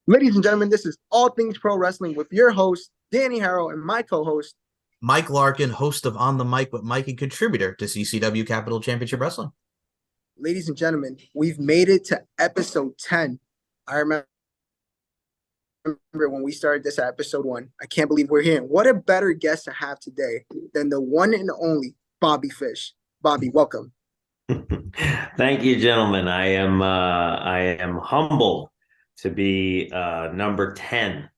Ladies and gentlemen, this is All Things Pro Wrestling with your host, Danny Harrow, and my co host, Mike Larkin, host of On the Mic with Mike and contributor to CCW Capital Championship Wrestling. ladies and gentlemen, we've made it to episode 10. I remember when we started this at episode 1. I can't believe we're here. What a better guest to have today than the one and only Bobby Fish. Bobby, welcome. Thank you, gentlemen. I am humbled to be number 10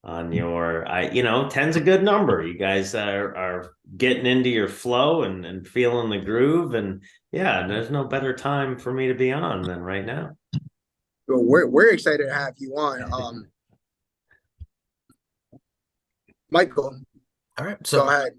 on your 10's a good number. You guys are getting into your flow and feeling the groove. And yeah, there's no better time for me to be on than right now. Well, we're excited to have you on. Michael, All right. go ahead.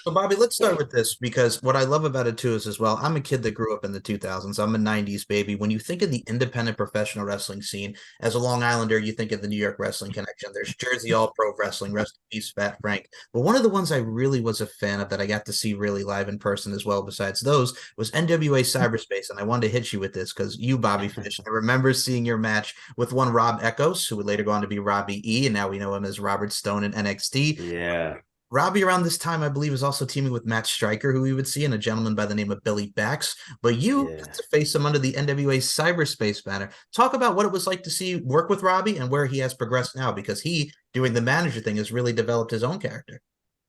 So Bobby, let's start with this because what I love about it too is as well, I'm a kid that grew up in the 2000s. I'm a 90s baby. When you think of the independent professional wrestling scene, as a Long Islander, you think of the New York Wrestling Connection. There's Jersey All Pro Wrestling, rest in peace, Fat Frank. But one of the ones I really was a fan of that I got to see really live in person as well, besides those, was NWA Cyberspace. And I wanted to hit you with this because you, Bobby Fish, I remember seeing your match with one Rob Echoes, who would later go on to be Robbie E, and now we know him as Robert Stone in NXT. Yeah. Robbie around this time, I believe, is also teaming with Matt Stryker, who we would see, and a gentleman by the name of Billy Bax. But you Yeah. got to face him under the NWA Cyberspace banner. Talk about what it was like to see work with Robbie and where he has progressed now, because he, doing the manager thing, has really developed his own character.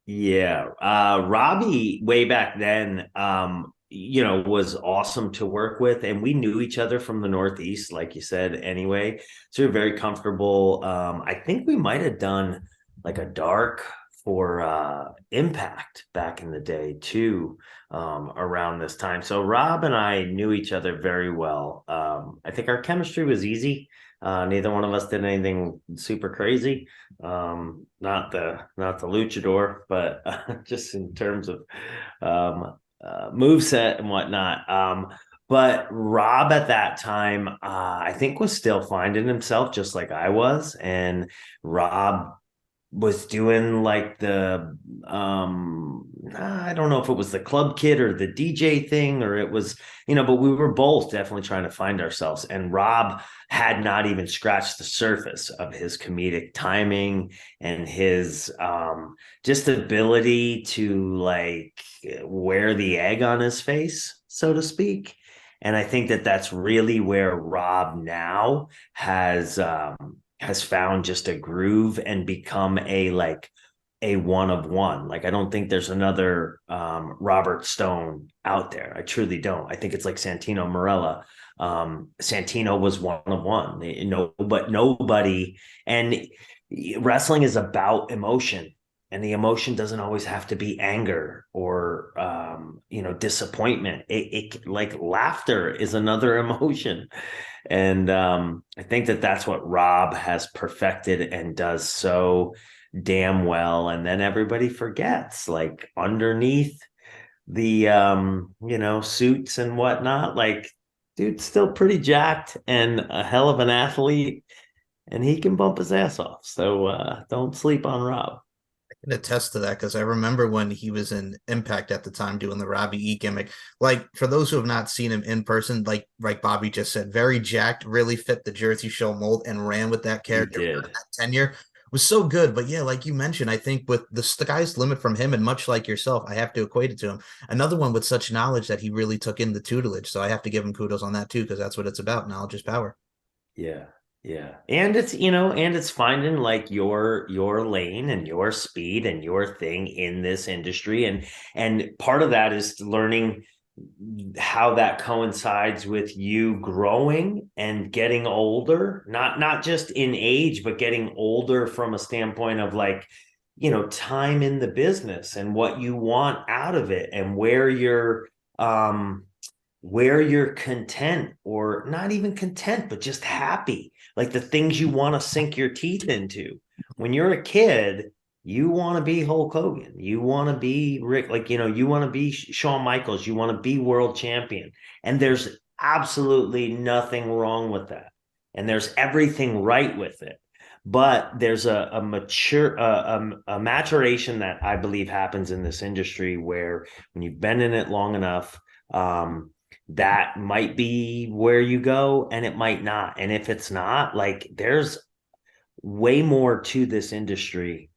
Yeah. Robbie, way back then, was awesome to work with. And we knew each other from the Northeast, like you said, anyway. So we are very comfortable. I think we might have done like a dark for Impact back in the day too, around this time. So Rob and I knew each other very well. I think our chemistry was easy. Neither one of us did anything super crazy. Not the luchador, but just in terms of moveset and whatnot. But Rob at that time, I think was still finding himself just like I was. And Rob was doing like the I don't know if it was the club kid or the DJ thing, or it was, but we were both definitely trying to find ourselves. And Rob had not even scratched the surface of his comedic timing and his just ability to like wear the egg on his face, so to speak. And I think that that's really where Rob now has found just a groove and become a one of one. Like, I don't think there's another Robert Stone out there. I truly don't. I think it's like Santino Marella. Santino was one of one, but nobody. And wrestling is about emotion. And the emotion doesn't always have to be anger or, disappointment. It like laughter is another emotion. And I think that that's what Rob has perfected and does so damn well. And then everybody forgets, like, underneath the suits and whatnot, like, dude's still pretty jacked and a hell of an athlete, and he can bump his ass off. So don't sleep on Rob. Can attest to that because I remember when he was in Impact at the time doing the Robbie E gimmick. Like, for those who have not seen him in person, like Bobby just said, very jacked, really fit the Jersey Show mold and ran with that He character. did. That tenure was so good. But yeah, like you mentioned, I think with the sky's limit from him, and much like yourself, I have to equate it to him. Another one with such knowledge that he really took in the tutelage. So I have to give him kudos on that too, because that's what it's about. Knowledge is power. Yeah. Yeah. And it's finding like your lane and your speed and your thing in this industry. And part of that is learning how that coincides with you growing and getting older, not just in age, but getting older from a standpoint of like, time in the business and what you want out of it and where you're content, or not even content, but just happy, like the things you want to sink your teeth into. When you're a kid, you want to be Hulk Hogan, you want to be Rick, like, you want to be Shawn Michaels, you want to be world champion. And there's absolutely nothing wrong with that. And there's everything right with it. But there's a maturation that I believe happens in this industry where when you've been in it long enough, that might be where you go and it might not. And if it's not, like, there's way more to this industry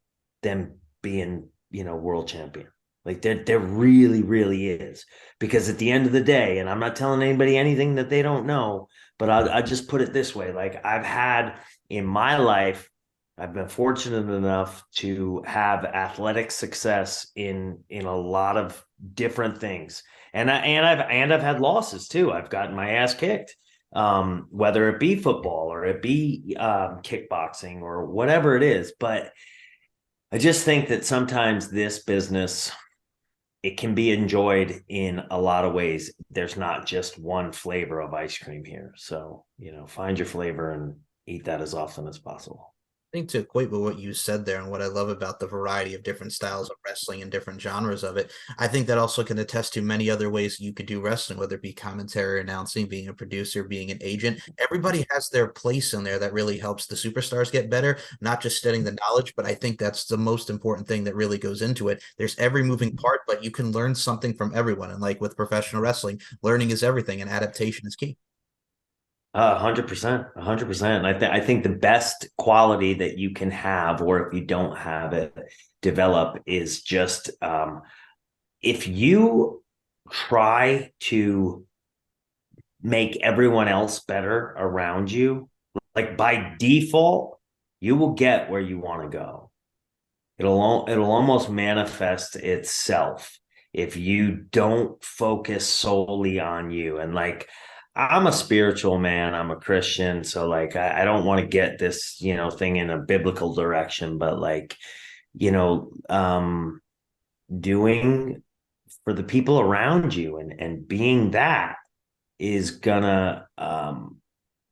than being, world champion. Like there really, really is. Because at the end of the day, and I'm not telling anybody anything that they don't know, but I just put it this way. Like I've had in my life, I've been fortunate enough to have athletic success in a lot of different things. I've had losses too. I've gotten my ass kicked, whether it be football or it be kickboxing or whatever it is. But I just think that sometimes this business, it can be enjoyed in a lot of ways. There's not just one flavor of ice cream here. So, find your flavor and eat that as often as possible. I think to equate with what you said there and what I love about the variety of different styles of wrestling and different genres of it, I think that also can attest to many other ways you could do wrestling, whether it be commentary, announcing, being a producer, being an agent. Everybody has their place in there that really helps the superstars get better, not just studying the knowledge, but I think that's the most important thing that really goes into it. There's every moving part, but you can learn something from everyone. And like with professional wrestling, learning is everything and adaptation is key. 100%, 100%. I think the best quality that you can have, or if you don't have it, develop is just if you try to make everyone else better around you, like by default, you will get where you want to go. It'll almost manifest itself if you don't focus solely on you. And like, I'm a spiritual man. I'm a Christian. So like, I don't want to get this, thing in a biblical direction, but like, doing for the people around you and being that is gonna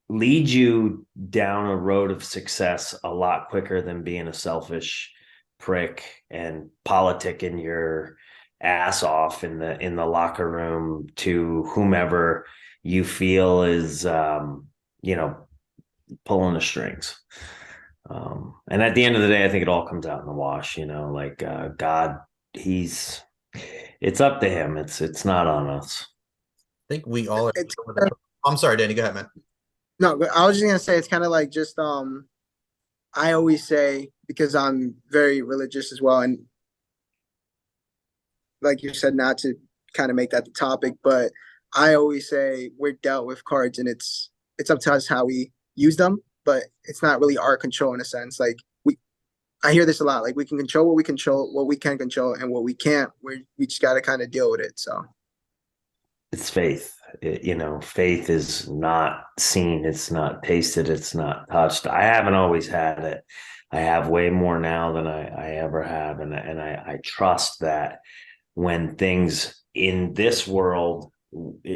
lead you down a road of success a lot quicker than being a selfish prick and politicking your ass off in the locker room to whomever you feel is pulling the strings. And at the end of the day, I think it all comes out in the wash. Like God, it's up to him. It's not on us. I think we all are. It's I'm sorry, Danny. Go ahead, man. no, but I was just gonna say it's kind of like just I always say, because I'm very religious as well, and like you said, not to kind of make that the topic, but I always say we're dealt with cards, and it's up to us how we use them, but it's not really our control in a sense. Like I hear this a lot. Like we can control, what we can control, and what we can't. We just got to kind of deal with it. So it's faith. Faith is not seen, it's not tasted, it's not touched. I haven't always had it. I have way more now than I ever have, and I trust that when things in this world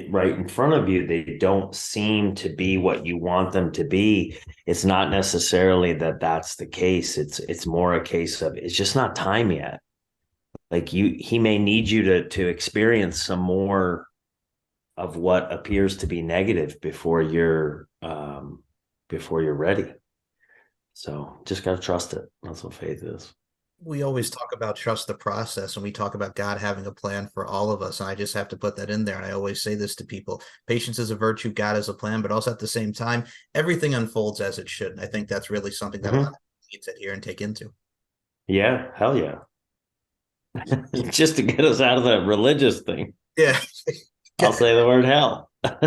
right in front of you, they don't seem to be what you want them to be. It's not necessarily that that's the case. It's more a case of it's just not time yet. Like he may need you to experience some more of what appears to be negative before you're ready. So just got to trust it. That's what faith is. We always talk about trust the process, and we talk about God having a plan for all of us. And I just have to put that in there. And I always say this to people: patience is a virtue, God is a plan, but also at the same time, everything unfolds as it should. And I think that's really something that a lot of people need to hear and take into. Yeah, hell yeah. Just to get us out of the religious thing. Yeah. I'll say the word hell. All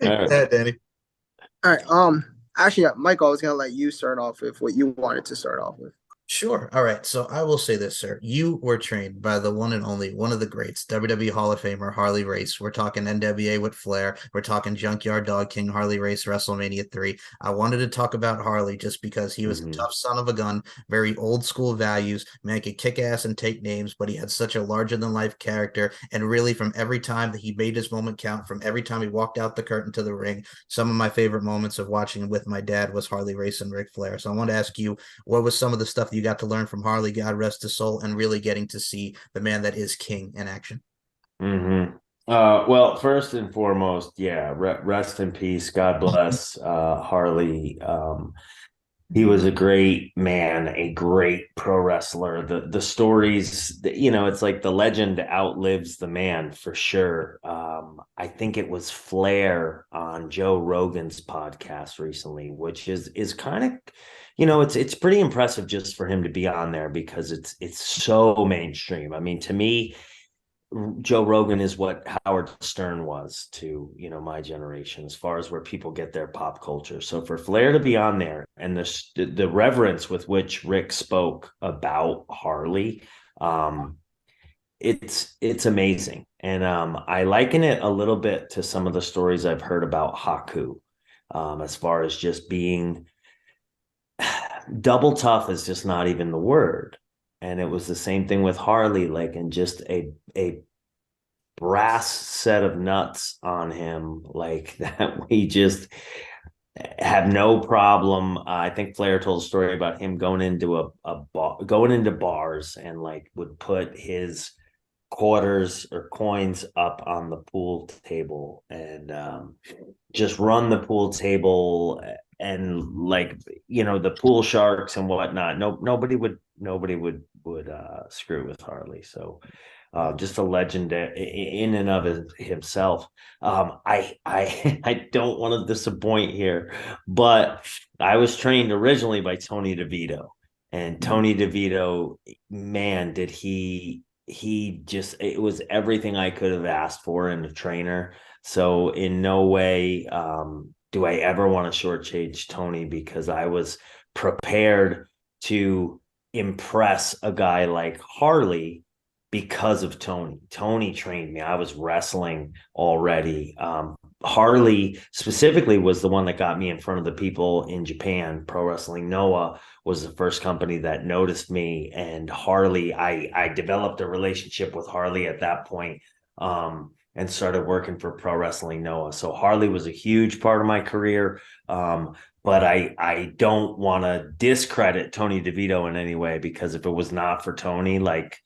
right. Yeah, Danny. all right, actually, Michael, I was gonna let you start off with what you wanted to start off with. Sure. All right. So I will say this, sir. You were trained by the one and only, one of the greats, WWE Hall of Famer, Harley Race. We're talking NWA with Flair. We're talking Junkyard Dog King, Harley Race, WrestleMania 3. I wanted to talk about Harley just because he was a tough son of a gun, very old school values, man could kick ass and take names, but he had such a larger than life character. And really, from every time that he made his moment count, from every time he walked out the curtain to the ring, some of my favorite moments of watching him with my dad was Harley Race and Ric Flair. So I want to ask you, what was some of the stuff you got to learn from Harley, God rest his soul, and really getting to see the man that is king in action? Well, first and foremost, yeah, rest in peace. God bless Harley. He was a great man, a great pro wrestler. The stories, it's like the legend outlives the man for sure. I think it was Flair on Joe Rogan's podcast recently, which is kind of, it's pretty impressive just for him to be on there because it's so mainstream. I mean, to me, Joe Rogan is what Howard Stern was to, my generation as far as where people get their pop culture. So for Flair to be on there and the reverence with which Rick spoke about Harley, it's amazing. And I liken it a little bit to some of the stories I've heard about Haku, as far as just being double tough is just not even the word. And it was the same thing with Harley, like, and just a brass set of nuts on him like that. We just have no problem. I think Flair told a story about him going into going into bars and like would put his quarters or coins up on the pool table and just run the pool table and like the pool sharks and whatnot. Nobody would screw with Harley. So just a legend in and of himself. I don't want to disappoint here, but I was trained originally by Tony DeVito, and Tony DeVito, man, did he just, it was everything I could have asked for in a trainer. So in no way do I ever want to shortchange Tony, because I was prepared to impress a guy like Harley because of Tony. Tony trained me. I was wrestling already. Harley specifically was the one that got me in front of the people in Japan. Pro Wrestling Noah was the first company that noticed me, and Harley, I developed a relationship with Harley at that point, and started working for Pro Wrestling Noah. So Harley was a huge part of my career. But I don't want to discredit Tony DeVito in any way, because if it was not for Tony, like,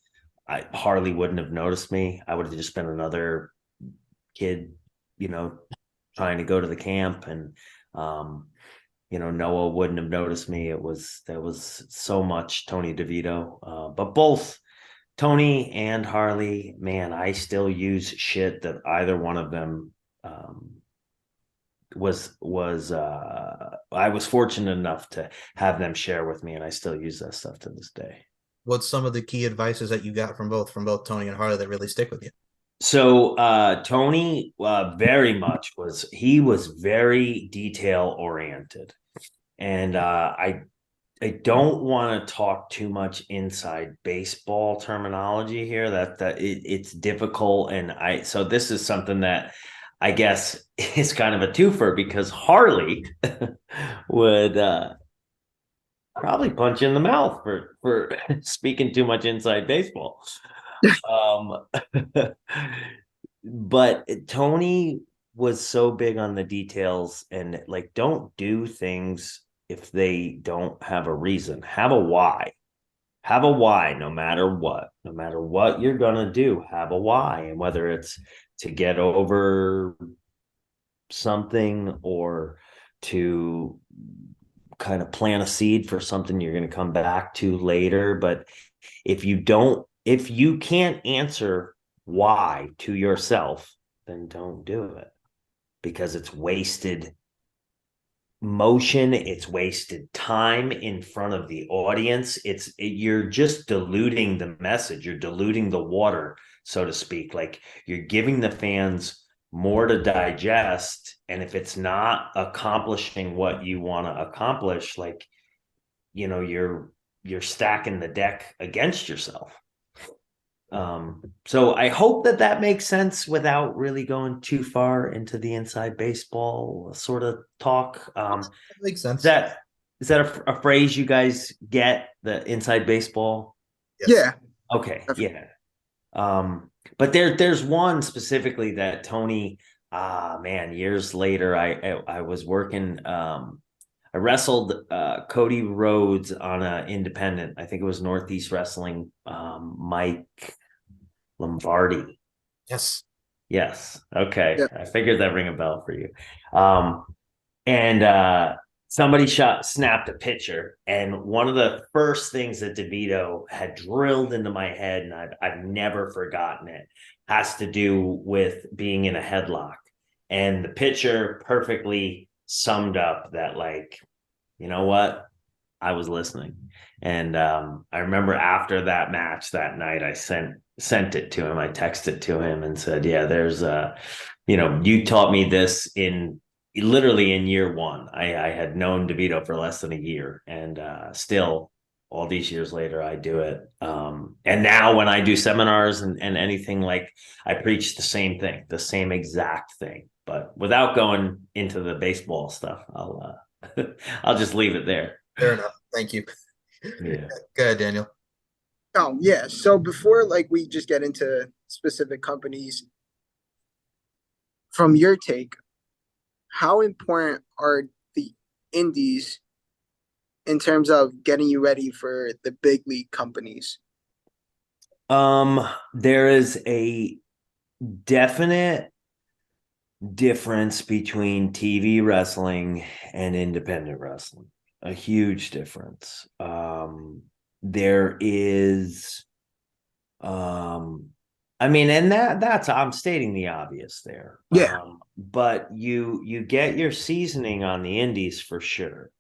Harley wouldn't have noticed me. I would have just been another kid, trying to go to the camp, and Noah wouldn't have noticed me. There was so much Tony DeVito, but both Tony and Harley, man, I still use shit that either one of them was I was fortunate enough to have them share with me, and I still use that stuff to this day. What's some of the key advices that you got from both Tony and Harley that really stick with you? So Tony very much he was very detail oriented, and I don't want to talk too much inside baseball terminology here. It's difficult, and so this is something that I guess is kind of a twofer, because Harley would probably punch you in the mouth for speaking too much inside baseball. Um, but Tony was so big on the details, and like, don't do things if they don't have a reason. Have a why. Have a why, no matter what. No matter what you're gonna do, have a why. And whether it's to get over something, or to kind of plant a seed for something you're going to come back to later. But if you can't answer why to yourself, then don't do it, because it's wasted motion, it's wasted time in front of the audience. You're just diluting the message, you're diluting the water, so to speak. Like, you're giving the fans more to digest, and if it's not accomplishing what you want to accomplish, like, you're stacking the deck against yourself. So I hope that makes sense without really going too far into the inside baseball sort of talk. That makes sense. Is that a phrase you guys get, the inside baseball? Yes. Yeah. Okay. Yeah. But there's one specifically that Tony, man, years later, I was working, I wrestled Cody Rhodes on an independent. I think it was Northeast Wrestling. Mike Lombardi. Yes. Yes. Okay. Yeah. I figured that ring a bell for you. And somebody snapped a picture, and one of the first things that Devito had drilled into my head, and I've never forgotten it, has to do with being in a headlock. And the picture perfectly summed up that, like, you know what? I was listening. And I remember after that match that night, I sent it to him. I texted to him and said, yeah, there's you taught me this in literally in year one. I had known Devito for less than a year, and still all these years later, I do it. And now when I do seminars and anything, like, I preach the same thing, the same exact thing, but without going into the baseball stuff, I'll just leave it there. Fair enough. Thank you. Yeah. Go ahead, Daniel. Oh, yeah. So before like we just get into specific companies, from your take, how important are the indies in terms of getting you ready for the big league companies? There is a definite difference between TV wrestling and independent wrestling. A huge difference. There is, I mean, and that's I'm stating the obvious there. Yeah. But you get your seasoning on the indies for sure.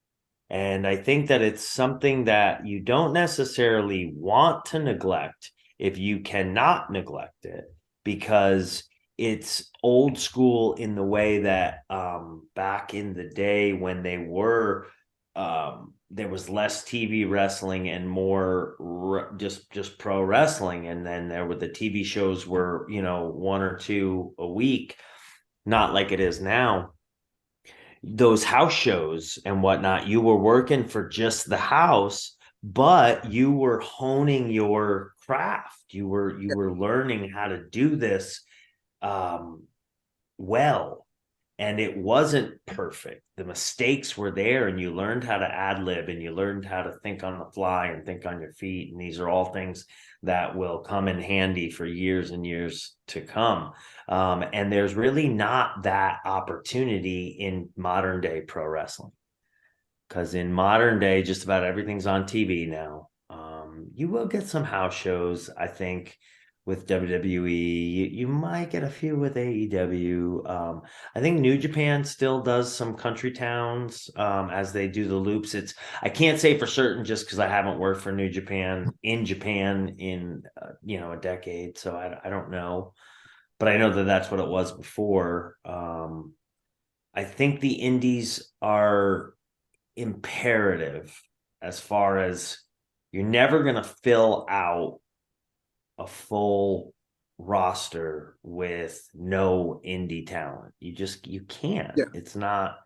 And I think that it's something that you don't necessarily want to neglect if you cannot neglect it, because it's old school in the way that back in the day when they were there was less TV wrestling and more just pro wrestling, and then there were the TV shows were, one or two a week, not like it is now. Those house shows and whatnot, you were working for just the house, but you were honing your craft. You were learning how to do this well, and it wasn't perfect. The mistakes were there, and you learned how to ad lib, and you learned how to think on the fly and think on your feet. And these are all things that will come in handy for years and years to come. And there's really not that opportunity in modern day pro wrestling, because in modern day, just about everything's on TV now. You will get some house shows, I think, with WWE. You might get a few with AEW. I think New Japan still does some country towns as they do the loops. I can't say for certain just because I haven't worked for New Japan in a decade, so I don't know. But I know that that's what it was before. I think the indies are imperative, as far as you're never going to fill out a full roster with no indie talent. You can't. Yeah. It's not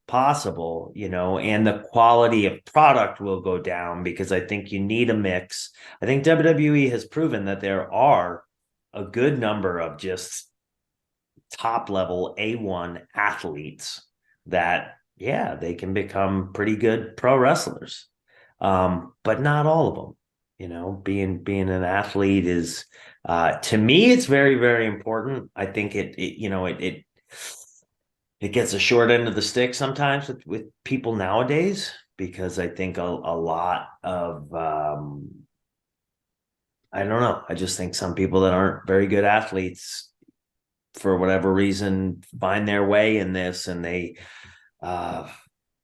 possible, and the quality of product will go down, because I think you need a mix. I think WWE has proven that there are a good number of just top level A1 athletes that, yeah, they can become pretty good pro wrestlers. But not all of them. Being an athlete is, to me, it's very, very important. I think it gets a short end of the stick sometimes with people nowadays, because I think a lot of, I don't know. I just think some people that aren't very good athletes, for whatever reason, find their way in this, and they,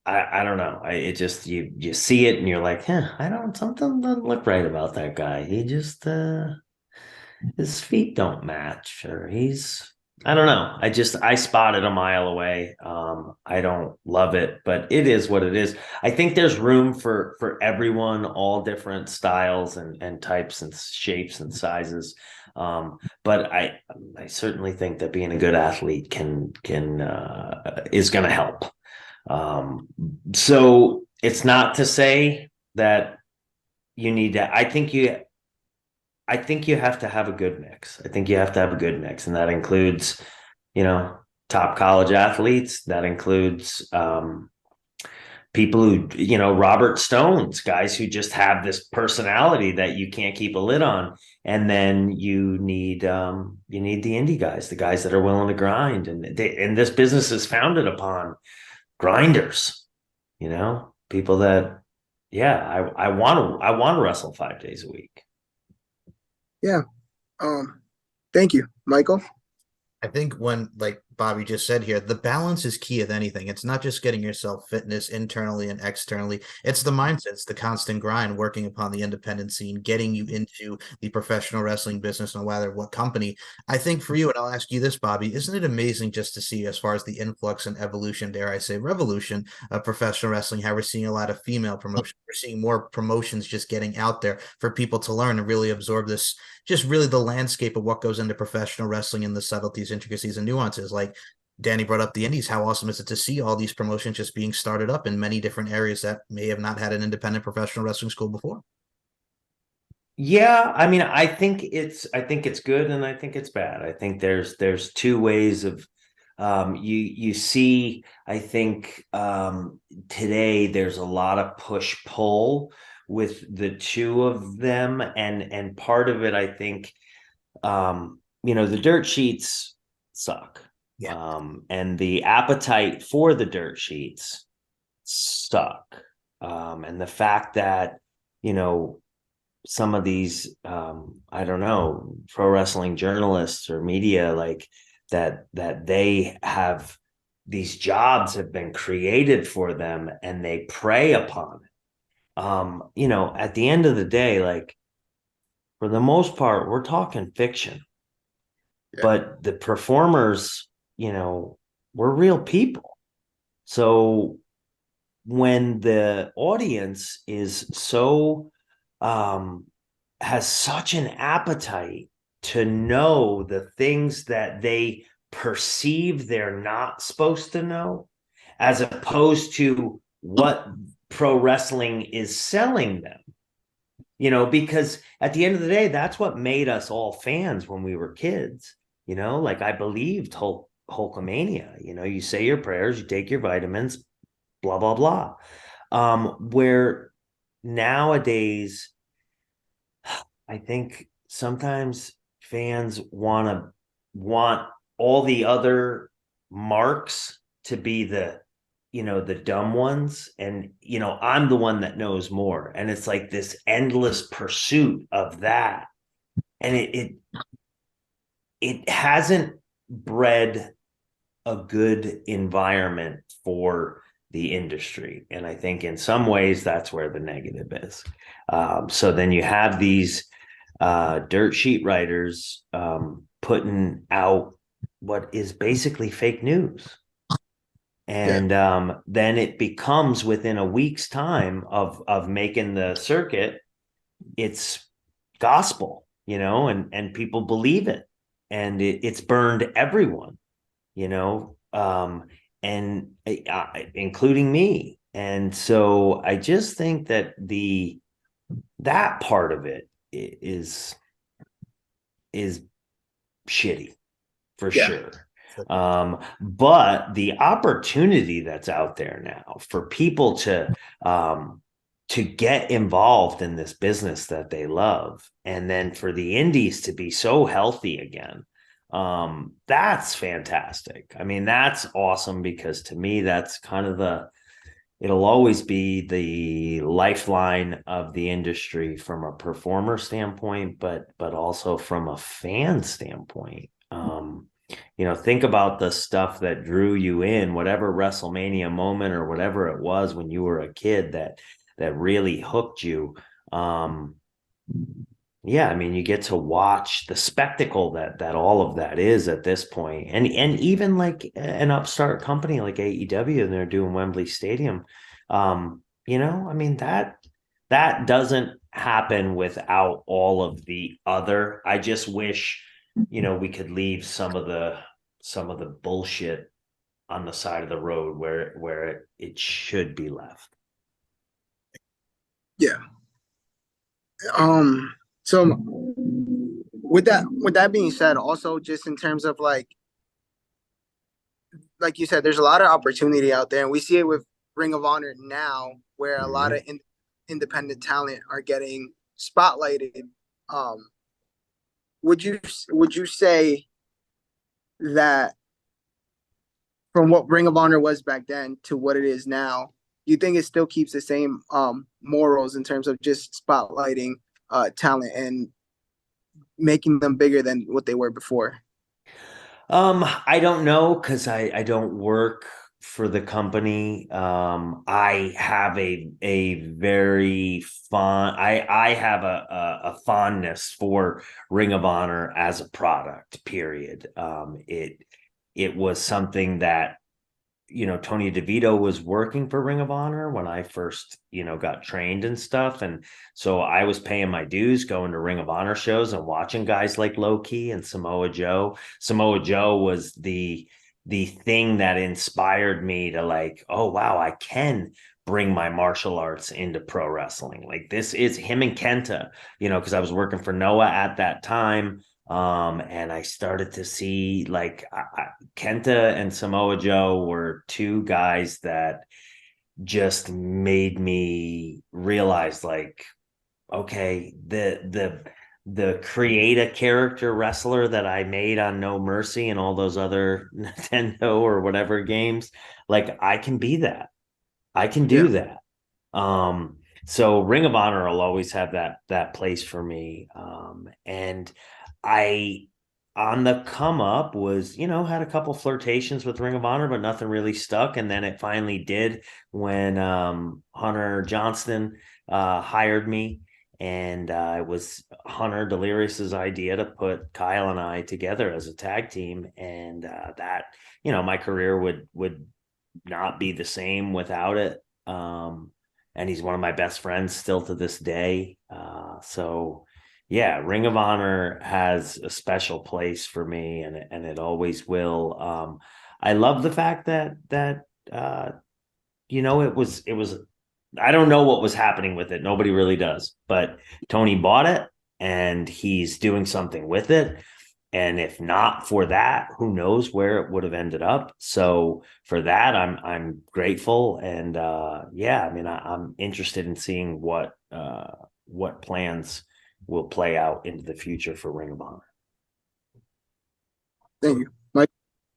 I don't know. It just, you see it and you're like, something doesn't look right about that guy. He just, his feet don't match, or I don't know. I spot it a mile away. I don't love it, but it is what it is. I think there's room for everyone, all different styles and types and shapes and sizes. But I certainly think that being a good athlete is going to help. So it's not to say that you need to, I think you have to have a good mix. I think you have to have a good mix. And that includes, top college athletes. That includes, people who, Robert Stones, guys who just have this personality that you can't keep a lid on. And then you need the indie guys, the guys that are willing to grind. And this business is founded upon grinders. you know, people that, yeah, I want to wrestle 5 days a week. Yeah. Thank you, Michael. I think when, like Bobby just said here, the balance is key of anything. It's not just getting yourself fitness internally and externally. It's the mindset, it's the constant grind, working upon the independent scene, getting you into the professional wrestling business, no matter what company. I think for you, and I'll ask you this, Bobby, isn't it amazing just to see as far as the influx and evolution, dare I say, revolution of professional wrestling, how we're seeing a lot of female promotion. We're seeing more promotions just getting out there for people to learn and really absorb this, just really the landscape of what goes into professional wrestling and the subtleties, intricacies, and nuances. Like Danny brought up the indies. How awesome is it to see all these promotions just being started up in many different areas that may have not had an independent professional wrestling school before? Yeah, I mean, I think it's good and I think it's bad. I think there's two ways of you see, I think today there's a lot of push pull with the two of them, and part of it, I think, the dirt sheets suck. Yeah. And the appetite for the dirt sheets suck. And the fact that, you know, some of these I don't know, pro wrestling journalists or media, like that they have, these jobs have been created for them and they prey upon it. At the end of the day, like, for the most part, we're talking fiction, Yeah. but the performers, we're real people. So when the audience is so um has such an appetite to know the things that they perceive they're not supposed to know, as opposed to what pro wrestling is selling them, because at the end of the day, that's what made us all fans when we were kids. Like, I believed Hulkamania. You say your prayers, you take your vitamins, blah blah blah. Where nowadays, I think sometimes fans want all the other marks to be the dumb ones, and I'm the one that knows more, and it's like this endless pursuit of that, and it hasn't bred a good environment for the industry. And I think in some ways that's where the negative is. So then you have these dirt sheet writers putting out what is basically fake news. Yeah. And then it becomes, within a week's time of making the circuit, it's gospel, and people believe it, and it's burned everyone, you know, and including me. And so I just think that that part of it is shitty, for Yeah. sure. But the opportunity that's out there now for people to get involved in this business that they love, and then for the indies to be so healthy again, that's fantastic. I mean, that's awesome, because to me, that's kind of it'll always be the lifeline of the industry from a performer standpoint, but also from a fan standpoint. Think about the stuff that drew you in, whatever WrestleMania moment or whatever it was when you were a kid that really hooked you. Yeah, I mean, you get to watch the spectacle that all of that is at this point. And even like an upstart company like AEW, and they're doing Wembley Stadium. I mean, that doesn't happen without all of the other. I just wish, we could leave some of the bullshit on the side of the road where it should be left. Yeah. So with that being said, also just in terms of like you said, there's a lot of opportunity out there, and we see it with Ring of Honor now, where a lot of Mhm. independent talent are getting spotlighted. Um, would you say that from what Ring of Honor was back then to what it is now, you think it still keeps the same morals in terms of just spotlighting talent and making them bigger than what they were before? I don't know because I don't work for the company. I have a very I have a fondness for Ring of Honor as a product, period. It was something that, Tony Devito was working for Ring of Honor when I first, got trained and stuff. And so I was paying my dues, going to Ring of Honor shows and watching guys like Low Key and Samoa Joe. Samoa Joe was the thing that inspired me to like, oh wow, I can bring my martial arts into pro wrestling. Like this is him and Kenta, because I was working for Noah at that time. And I started to see like Kenta and Samoa Joe were two guys that just made me realize like, okay, the create a character wrestler that I made on No Mercy and all those other Nintendo or whatever games, like I can be that. I can Yeah. do that. So Ring of Honor will always have that place for me. And I on the come up was, had a couple flirtations with Ring of Honor, but nothing really stuck. And then it finally did when Hunter Johnston hired me. And it was Hunter Delirious's idea to put Kyle and I together as a tag team. And that, my career would not be the same without it. And he's one of my best friends still to this day. So yeah, Ring of Honor has a special place for me, and it always will. I love the fact that it was. I don't know what was happening with it. Nobody really does, but Tony bought it, and he's doing something with it. And if not for that, who knows where it would have ended up. So for that, I'm grateful, and yeah, I mean, I'm interested in seeing what plans will play out into the future for Ring of Honor. Thank you, Mike.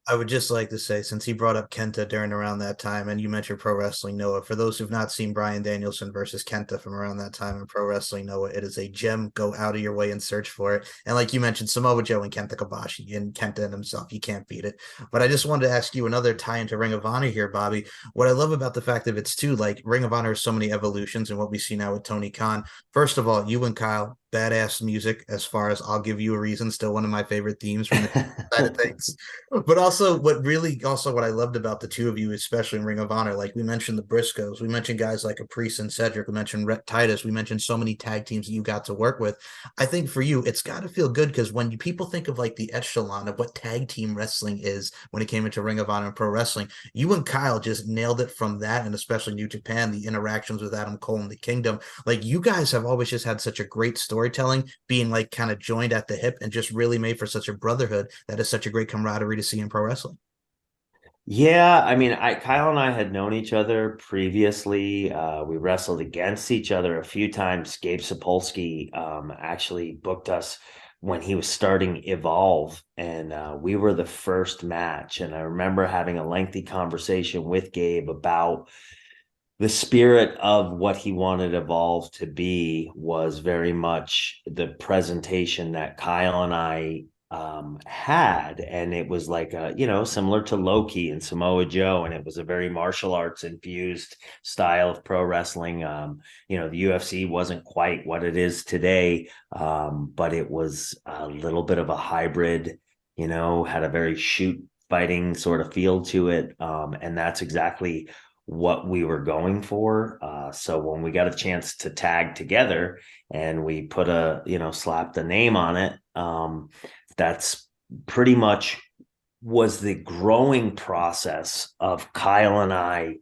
I would just like to say, since he brought up Kenta during around that time, and you mentioned Pro Wrestling Noah, for those who've not seen Bryan Danielson versus Kenta from around that time in Pro Wrestling Noah, it is a gem. Go out of your way and search for it. And like you mentioned, Samoa Joe and Kenta Kobashi and Kenta and himself, you can't beat it. But I just wanted to ask you another tie into Ring of Honor here, Bobby. What I love about the fact of it's too, like Ring of Honor has so many evolutions and what we see now with Tony Khan. First of all, you and Kyle, badass music as far as I'll Give You a Reason, still one of my favorite themes from the side of things. But also what I loved about the two of you, especially in Ring of Honor, like we mentioned the Briscoes, we mentioned guys like Caprice and Cedric, we mentioned Rhett Titus, we mentioned so many tag teams that you got to work with. I think for you, it's got to feel good because when people think of like the echelon of what tag team wrestling is when it came into Ring of Honor and pro wrestling, you and Kyle just nailed it from that, and especially New Japan, the interactions with Adam Cole and the Kingdom. Like you guys have always just had such a great storytelling, being like kind of joined at the hip and just really made for such a brotherhood that is such a great camaraderie to see in pro wrestling. Yeah, I mean, Kyle and I had known each other previously. We wrestled against each other a few times. Gabe Sapolsky actually booked us when he was starting Evolve, and we were the first match. And I remember having a lengthy conversation with Gabe about the spirit of what he wanted Evolve to be was very much the presentation that Kyle and I had, and it was like similar to Loki and Samoa Joe, and it was a very martial arts infused style of pro wrestling. The UFC wasn't quite what it is today, but it was a little bit of a hybrid. Had a very shoot fighting sort of feel to it, and that's exactly what we were going for. So when we got a chance to tag together and we put slapped a name on it, that's pretty much was the growing process of Kyle and I.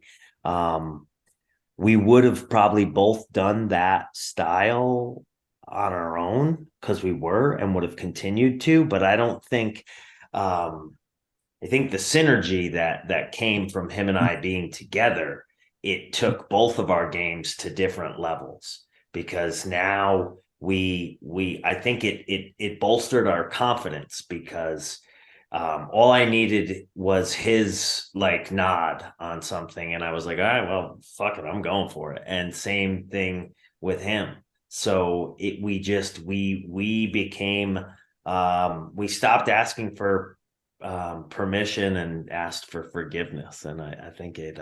We would have probably both done that style on our own because we were and would have continued to, but I don't think I think the synergy that came from him and I being together, it took both of our games to different levels because now I think it bolstered our confidence because all I needed was his like nod on something, and I was like, all right, well, fuck it, I'm going for it. And same thing with him. So we became we stopped asking for permission and asked for forgiveness, and I think it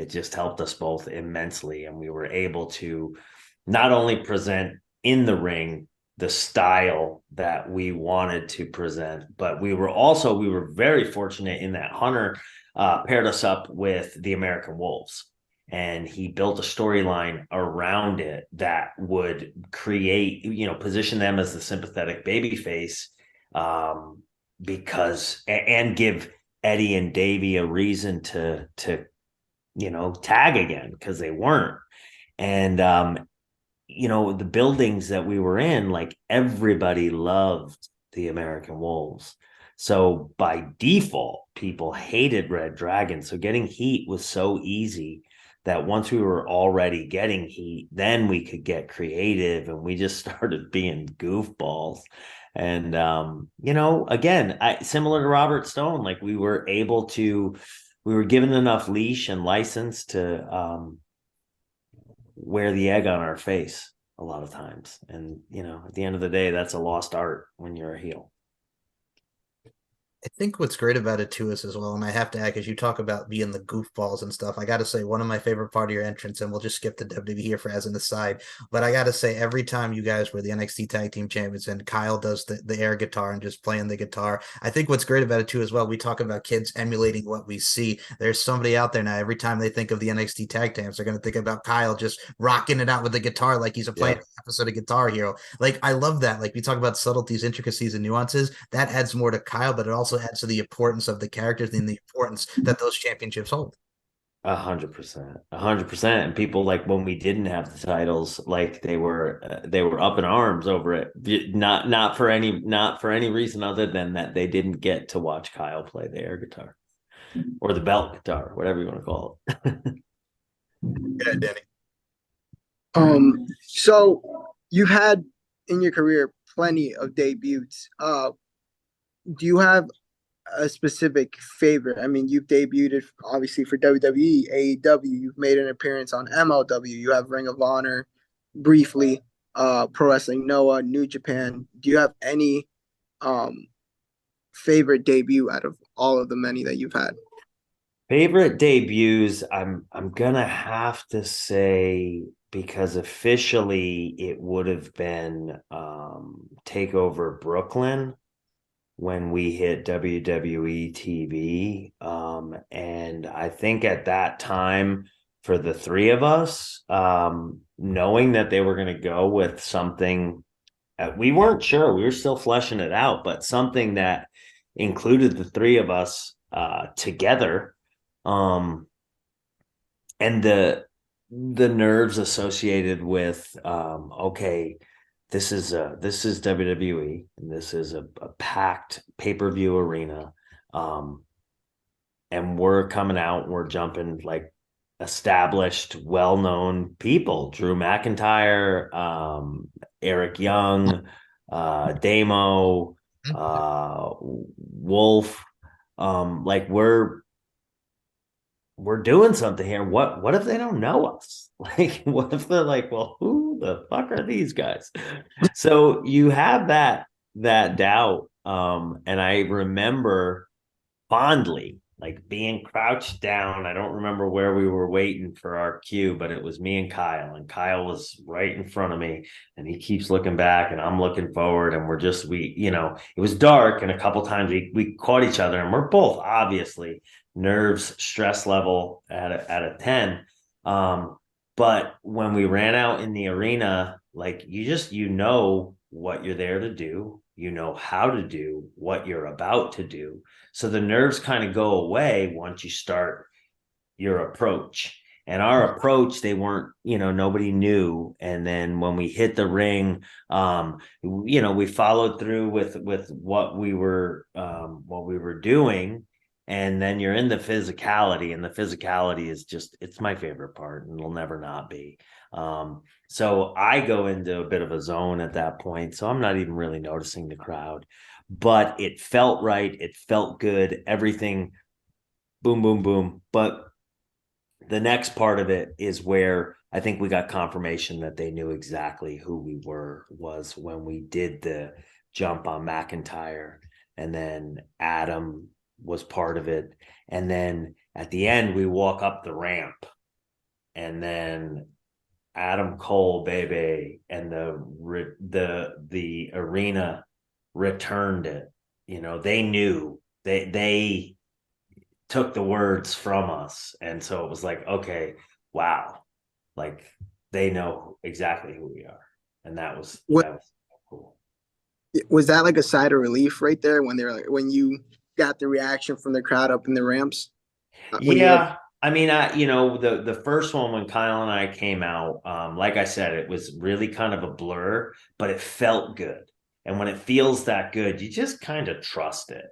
just helped us both immensely, and we were able to not only present in the ring the style that we wanted to present, but we were very fortunate in that Hunter paired us up with the American Wolves, and he built a storyline around it that would create, position them as the sympathetic babyface, because and give Eddie and Davey a reason to tag again, because they weren't. And the buildings that we were in, like everybody loved the American Wolves. So by default, people hated Red Dragon. So getting heat was so easy that once we were already getting heat, then we could get creative, and we just started being goofballs. And again, similar to Robert Stone, like we were given enough leash and license to wear the egg on our face a lot of times. And, at the end of the day, that's a lost art when you're a heel. I think what's great about it too is as well, and I have to add, because you talk about being the goofballs and stuff. I got to say, one of my favorite part of your entrance, and we'll just skip the WWE here for as an aside, but I got to say, every time you guys were the NXT Tag Team Champions and Kyle does the air guitar and just playing the guitar, I think what's great about it too as well, we talk about kids emulating what we see. There's somebody out there now, every time they think of the NXT Tag Teams, they're going to think about Kyle just rocking it out with the guitar like he's a playing episode of Guitar Hero. Like, I love that. Like, we talk about subtleties, intricacies, and nuances. That adds more to Kyle, but it also adds to the importance of the characters and the importance that those championships hold. 100%, 100%. And people, like, when we didn't have the titles, like they were up in arms over it. Not for any reason other than that they didn't get to watch Kyle play the air guitar or the belt guitar, whatever you want to call it. Yeah, Danny. So you've had in your career plenty of debuts. Do you have a specific favorite? I mean, you've debuted obviously for WWE, AEW. You've made an appearance on MLW. You have Ring of Honor, briefly, Pro Wrestling Noah, New Japan. Do you have any favorite debut out of all of the many that you've had? Favorite debuts, I'm gonna have to say, because officially it would have been Takeover Brooklyn when we hit WWE TV. And I think at that time, for the three of us, knowing that they were going to go with something, we weren't sure, we were still fleshing it out, but something that included the three of us together. And the nerves associated with, okay, this is WWE, and this is a packed pay-per-view arena, and we're coming out, we're jumping like established, well-known people: Drew McIntyre, Eric Young, Damo, Wolf. Like we're doing something here. What if they don't know us? Like, what if they're like, well, who the fuck are these guys? So you have that doubt. And I remember fondly, like, being crouched down. I don't remember where we were waiting for our cue, but it was me and Kyle was right in front of me, and he keeps looking back and I'm looking forward, and it was dark, and a couple times we caught each other, and we're both obviously nerves, stress level at a 10. But when we ran out in the arena, like, you know what you're there to do, you know how to do what you're about to do. So the nerves kind of go away once you start your approach. And our approach, they weren't, nobody knew. And then when we hit the ring, we followed through with what we were doing. And then you're in the physicality, and the physicality is just, it's my favorite part, and it'll never not be. So I go into a bit of a zone at that point. So I'm not even really noticing the crowd, but it felt right. It felt good. Everything, boom, boom, boom. But the next part of it is where I think we got confirmation that they knew exactly who we were, was when we did the jump on McIntyre, and then Adam was part of it. And then at the end, we walk up the ramp, and then Adam Cole, baby, and the arena returned it. You know, they knew, they took the words from us, and so it was like, okay, wow, like they know exactly who we are, and What that was cool. was that like a sigh of relief right there when they're like when you got the reaction from the crowd up in the ramps when you were Yeah, I mean, the first one when Kyle and I came out, like I said, it was really kind of a blur, but it felt good. And when it feels that good, you just kind of trust it.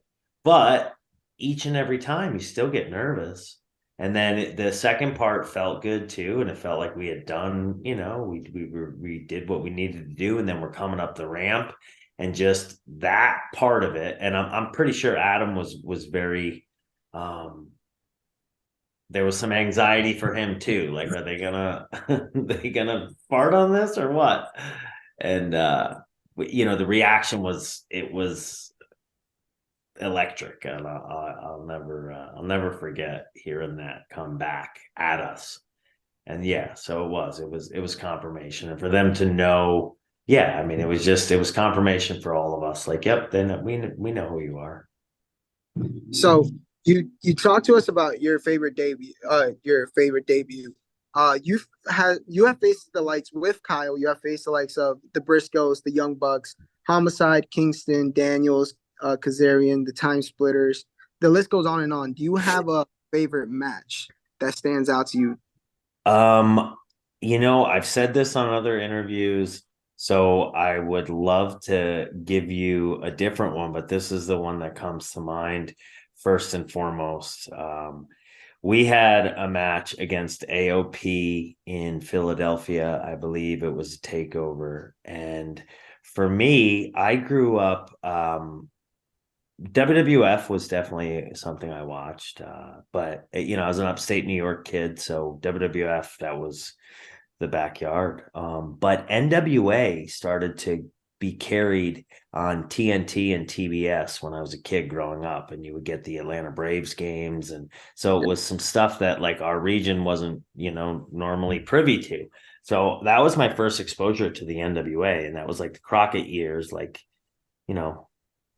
But each and every time, you still get nervous. And then the second part felt good too, and it felt like we had done, we did what we needed to do, and then we're coming up the ramp, and just that part of it. And I'm pretty sure Adam was very. There was some anxiety for him too. Like, are they gonna they gonna fart on this or what? And the reaction was, it was electric, and I'll never forget hearing that come back at us. And yeah, so it was confirmation, and for them to know, yeah, I mean, it was confirmation for all of us. Like, yep, then we know who you are. so you talked to us about your favorite debut. You have faced the likes with Kyle, you have faced the likes of the Briscoes, the Young Bucks, Homicide, Kingston, Daniels, Kazarian, the Time Splitters. The list goes on and on. Do you have a favorite match that stands out to you? Um, I've said this on other interviews, so I would love to give you a different one, but this is the one that comes to mind first and foremost. We had a match against AOP in Philadelphia. I believe it was a takeover. And for me, I grew up, WWF was definitely something I watched, but I was an upstate New York kid, so WWF, that was the backyard. But NWA started to be carried on TNT and TBS when I was a kid growing up, and you would get the Atlanta Braves games, and so it was some stuff that like our region wasn't, normally privy to. So that was my first exposure to the NWA, and that was like the Crockett years, like you know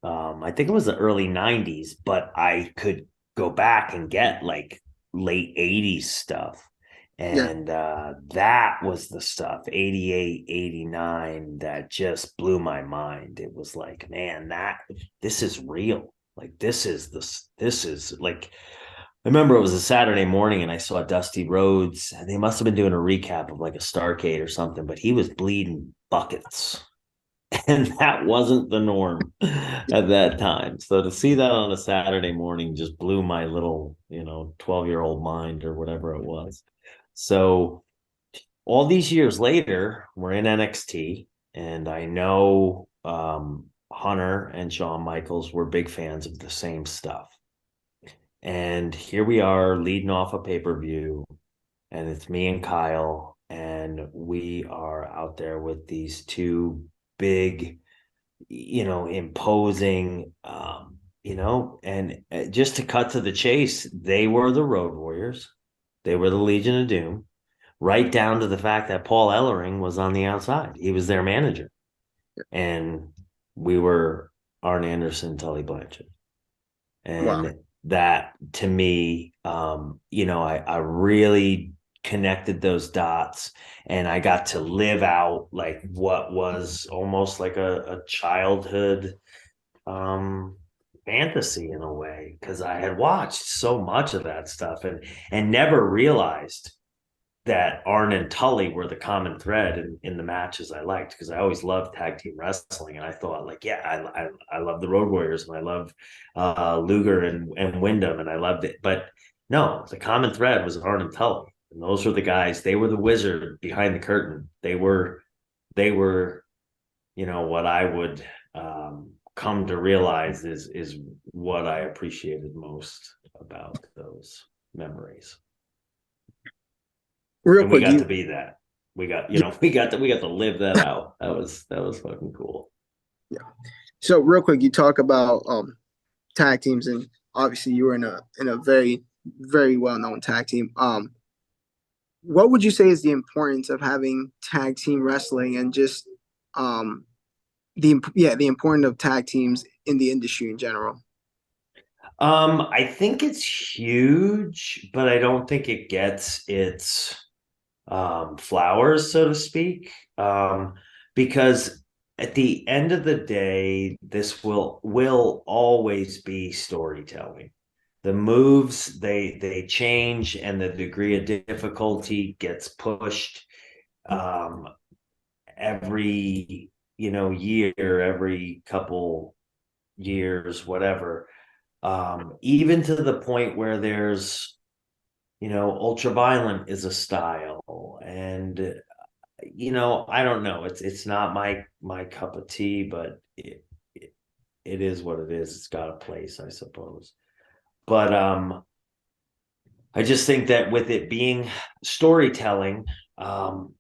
I think it was the early 90s, but I could go back and get like late 80s stuff. Yeah, And that was the stuff, 88, 89, that just blew my mind. It was like, man, this is real. Like, this is like, I remember it was a Saturday morning and I saw Dusty Rhodes, and they must have been doing a recap of like a Starcade or something, but he was bleeding buckets. And that wasn't the norm at that time. So to see that on a Saturday morning just blew my little, 12-year-old mind, or whatever it was. So all these years later, we're in NXT, and I know Hunter and Shawn Michaels were big fans of the same stuff. And here we are leading off a pay-per-view, and it's me and Kyle, and we are out there with these two big, imposing, and just to cut to the chase, they were the Road Warriors. They were the Legion of Doom, right down to the fact that Paul Ellering was on the outside. He was their manager. And we were Arn Anderson, Tully Blanchard. wow. And that, to me, I really connected those dots, and I got to live out like what was almost like a childhood fantasy in a way, because I had watched so much of that stuff, and never realized that Arn and Tully were the common thread in the matches I liked, because I always loved tag team wrestling, and I thought like, yeah, I love the Road Warriors, and I love Luger and Wyndham, and I loved it. But no, the common thread was Arn and Tully, and those were the guys. They were the wizard behind the curtain. They were, what I would come to realize is what I appreciated most about those memories. Real And we quick, got to be that. We got, we got to live that out. That was fucking cool. yeah. So real quick, you talk about tag teams, and obviously you were in a very very well known tag team. What would you say is the importance of having tag team wrestling, and just the importance of tag teams in the industry in general? I think it's huge, but I don't think it gets its flowers, so to speak. Because at the end of the day, this will always be storytelling. The moves, they change, and the degree of difficulty gets pushed um every year, every couple years, whatever. Even to the point where there's, ultra violent is a style, and I don't know, it's not my cup of tea, but it is what it is. It's got a place, I suppose. But I just think that with it being storytelling, um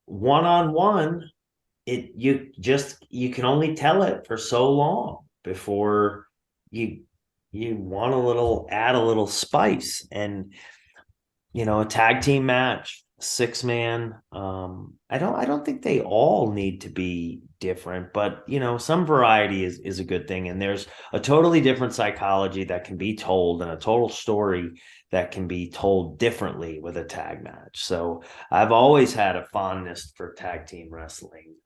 one on one, you can only tell it for so long before you want add a little spice. And a tag team match, 6 man, I don't think they all need to be different, but some variety is a good thing. And there's a totally different psychology that can be told, and a total story that can be told differently with a tag match. So I've always had a fondness for tag team wrestling.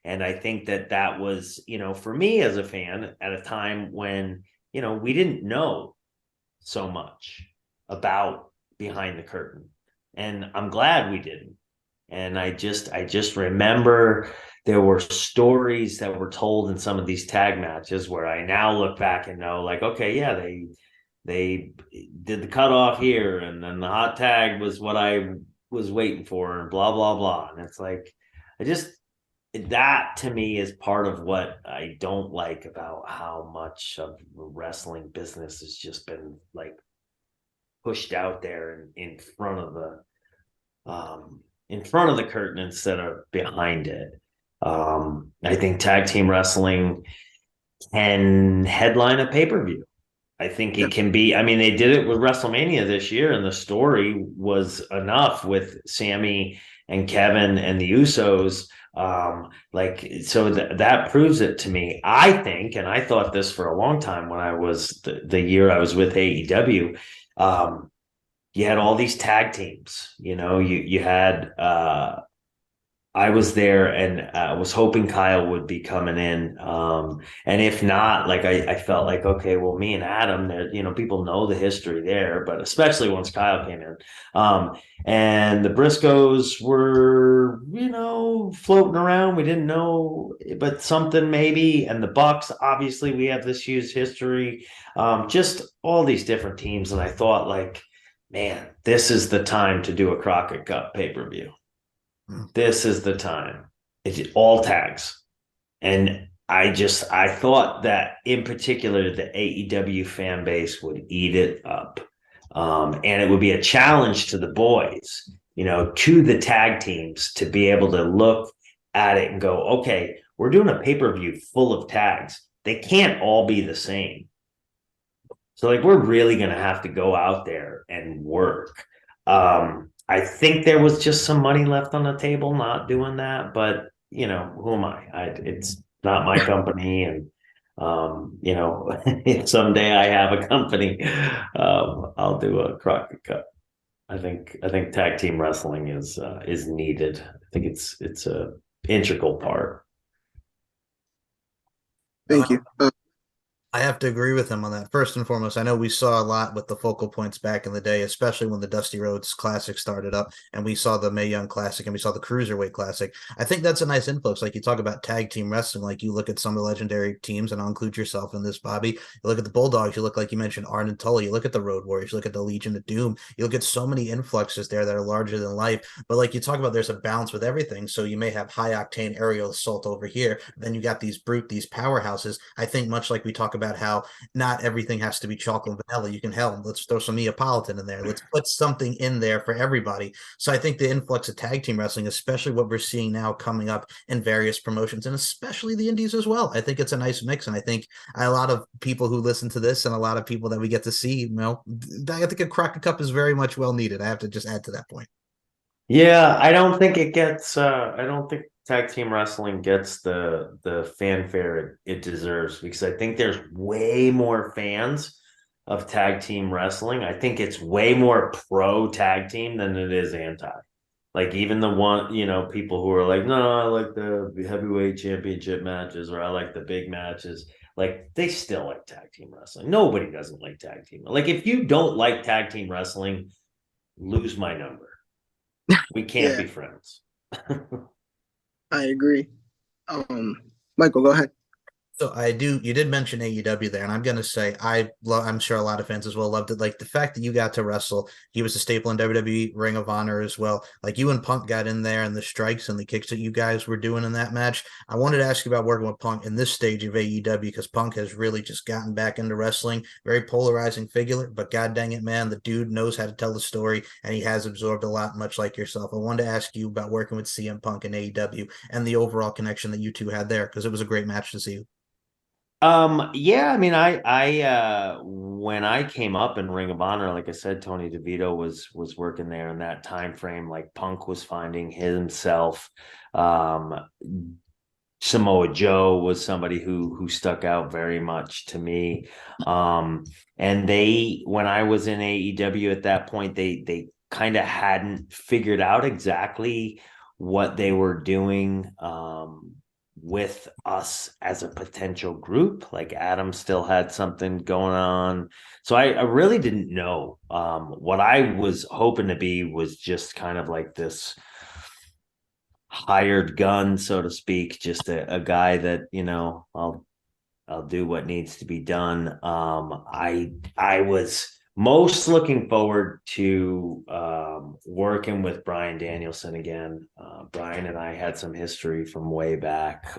And I think that was, for me as a fan at a time when, we didn't know so much about behind the curtain, and I'm glad we didn't. And I just remember there were stories that were told in some of these tag matches where I now look back and know, like, okay, yeah, they did the cutoff here, and then the hot tag was what I was waiting for, and blah blah blah. And it's like, I just that to me is part of what I don't like about how much of the wrestling business has just been like pushed out there in front of the curtain instead of behind it. I think tag team wrestling can headline a pay-per-view. I think Yeah. it can be. I mean, they did it with WrestleMania this year, and the story was enough with Sammy and Kevin and the Usos. So that proves it to me. I think, and I thought this for a long time when I was the year I was with AEW. You had all these tag teams. You had I was there, and was hoping Kyle would be coming in. And if not, like I felt like, okay, well, me and Adam, there, people know the history there, but especially once Kyle came in. And the Briscoes were, floating around. We didn't know, but something maybe. And the Bucks, obviously, we have this huge history. Just all these different teams. And I thought, like, man, this is the time to do a Crockett Cup pay-per-view. This is the time. It's all tags. And I thought that in particular, the AEW fan base would eat it up. And it would be a challenge to the boys, to the tag teams, to be able to look at it and go, okay, we're doing a pay-per-view full of tags. They can't all be the same. So like, we're really going to have to go out there and work. I think there was just some money left on the table not doing that, but who am I? It's not my company. And if someday I have a company, I'll do a Crockett Cup. I think tag team wrestling is needed. I think it's a integral part. Thank you. I have to agree with him on that. First and foremost, I know we saw a lot with the focal points back in the day, especially when the Dusty Rhodes Classic started up, and we saw the Mae Young Classic and we saw the Cruiserweight Classic. I think that's a nice influx. Like you talk about tag team wrestling, like you look at some of the legendary teams, and I'll include yourself in this, Bobby. You look at the Bulldogs, you look like you mentioned Arn and Tully, you look at the Road Warriors, you look at the Legion of Doom, you look at so many influxes there that are larger than life. But like you talk about, there's a balance with everything. So you may have high octane aerial assault over here, then you got these powerhouses. I think much like we talk about how not everything has to be chocolate and vanilla. You can let's throw some Neapolitan in there. Let's put something in there for everybody. So I think the influx of tag team wrestling, especially what we're seeing now coming up in various promotions and especially the indies as well. I think it's a nice mix. And I think a lot of people who listen to this and a lot of people that we get to see, I think a Crockett Cup is very much well needed. I have to just add to that point. Yeah, I don't think it gets I don't think tag team wrestling gets the fanfare it deserves, because I think there's way more fans of tag team wrestling. I think it's way more pro tag team than it is anti. Like even the one, people who are like, no, I like the heavyweight championship matches, or I like the big matches. Like they still like tag team wrestling. Nobody doesn't like tag team. Like if you don't like tag team wrestling, lose my number. We can't Yeah, be friends. I agree. Michael, go ahead. So you did mention AEW there, and I'm gonna say I'm sure a lot of fans as well loved it. Like the fact that you got to wrestle, he was a staple in WWE, Ring of Honor as well. Like you and Punk got in there, and the strikes and the kicks that you guys were doing in that match. I wanted to ask you about working with Punk in this stage of AEW, because Punk has really just gotten back into wrestling. Very polarizing figure, but god dang it, man, the dude knows how to tell the story, and he has absorbed a lot, much like yourself. I wanted to ask you about working with CM Punk and AEW and the overall connection that you two had there, because it was a great match to see. Yeah, I mean, when I came up in Ring of Honor, like I said, Tony DeVito was working there in that time frame. Like Punk was finding himself. Um, Samoa Joe was somebody who stuck out very much to me. And when I was in AEW at that point, they kind of hadn't figured out exactly what they were doing with us as a potential group. Like Adam still had something going on. So I really didn't know. What I was hoping to be was just kind of like this hired gun, so to speak, just a guy that, I'll do what needs to be done. I was most looking forward to working with Brian Danielson again. Brian and I had some history from way back.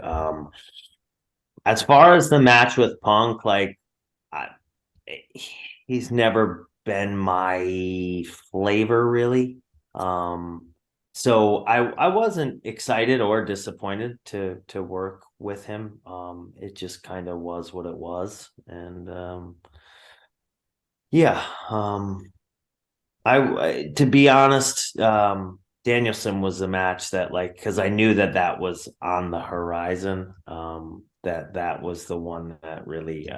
As far as the match with Punk, like I, he's never been my flavor really. Um, so I wasn't excited or disappointed to work with him. It just kind of was what it was, and yeah. To be honest, Danielson was the match that, like, because I knew that was on the horizon. That was the one that really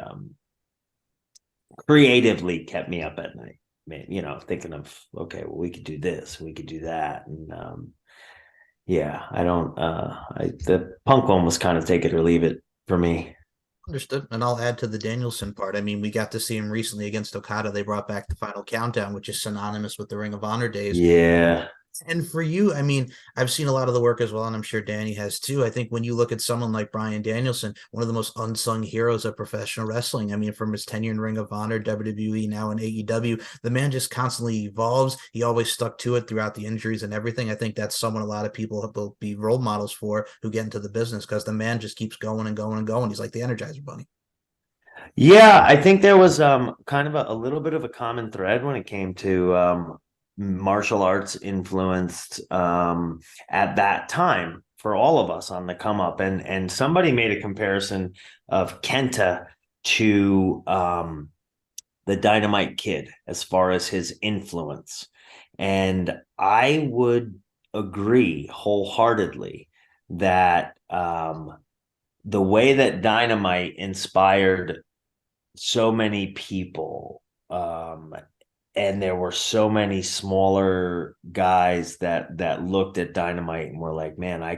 creatively kept me up at night. Man, thinking of, okay, well, we could do this, we could do that, and yeah, I don't. The Punk one was kind of take it or leave it for me. Understood. And I'll add to the Danielson part. I mean, we got to see him recently against Okada. They brought back the Final Countdown, which is synonymous with the Ring of Honor days. Yeah. And for you, I mean, I've seen a lot of the work as well, and I'm sure Danny has too. I think when you look at someone like Brian Danielson, one of the most unsung heroes of professional wrestling, I mean, from his tenure in Ring of Honor, WWE, now in AEW, the man just constantly evolves. He always stuck to it throughout the injuries and everything. I think that's someone a lot of people will be role models for who get into the business, because the man just keeps going and going and going. He's like the Energizer Bunny. Yeah, I think there was kind of a little bit of a common thread when it came to martial arts influenced at that time for all of us on the come up, and somebody made a comparison of Kenta to the Dynamite Kid as far as his influence, and I would agree wholeheartedly that the way that Dynamite inspired so many people, and there were so many smaller guys that looked at Dynamite and were like, man, I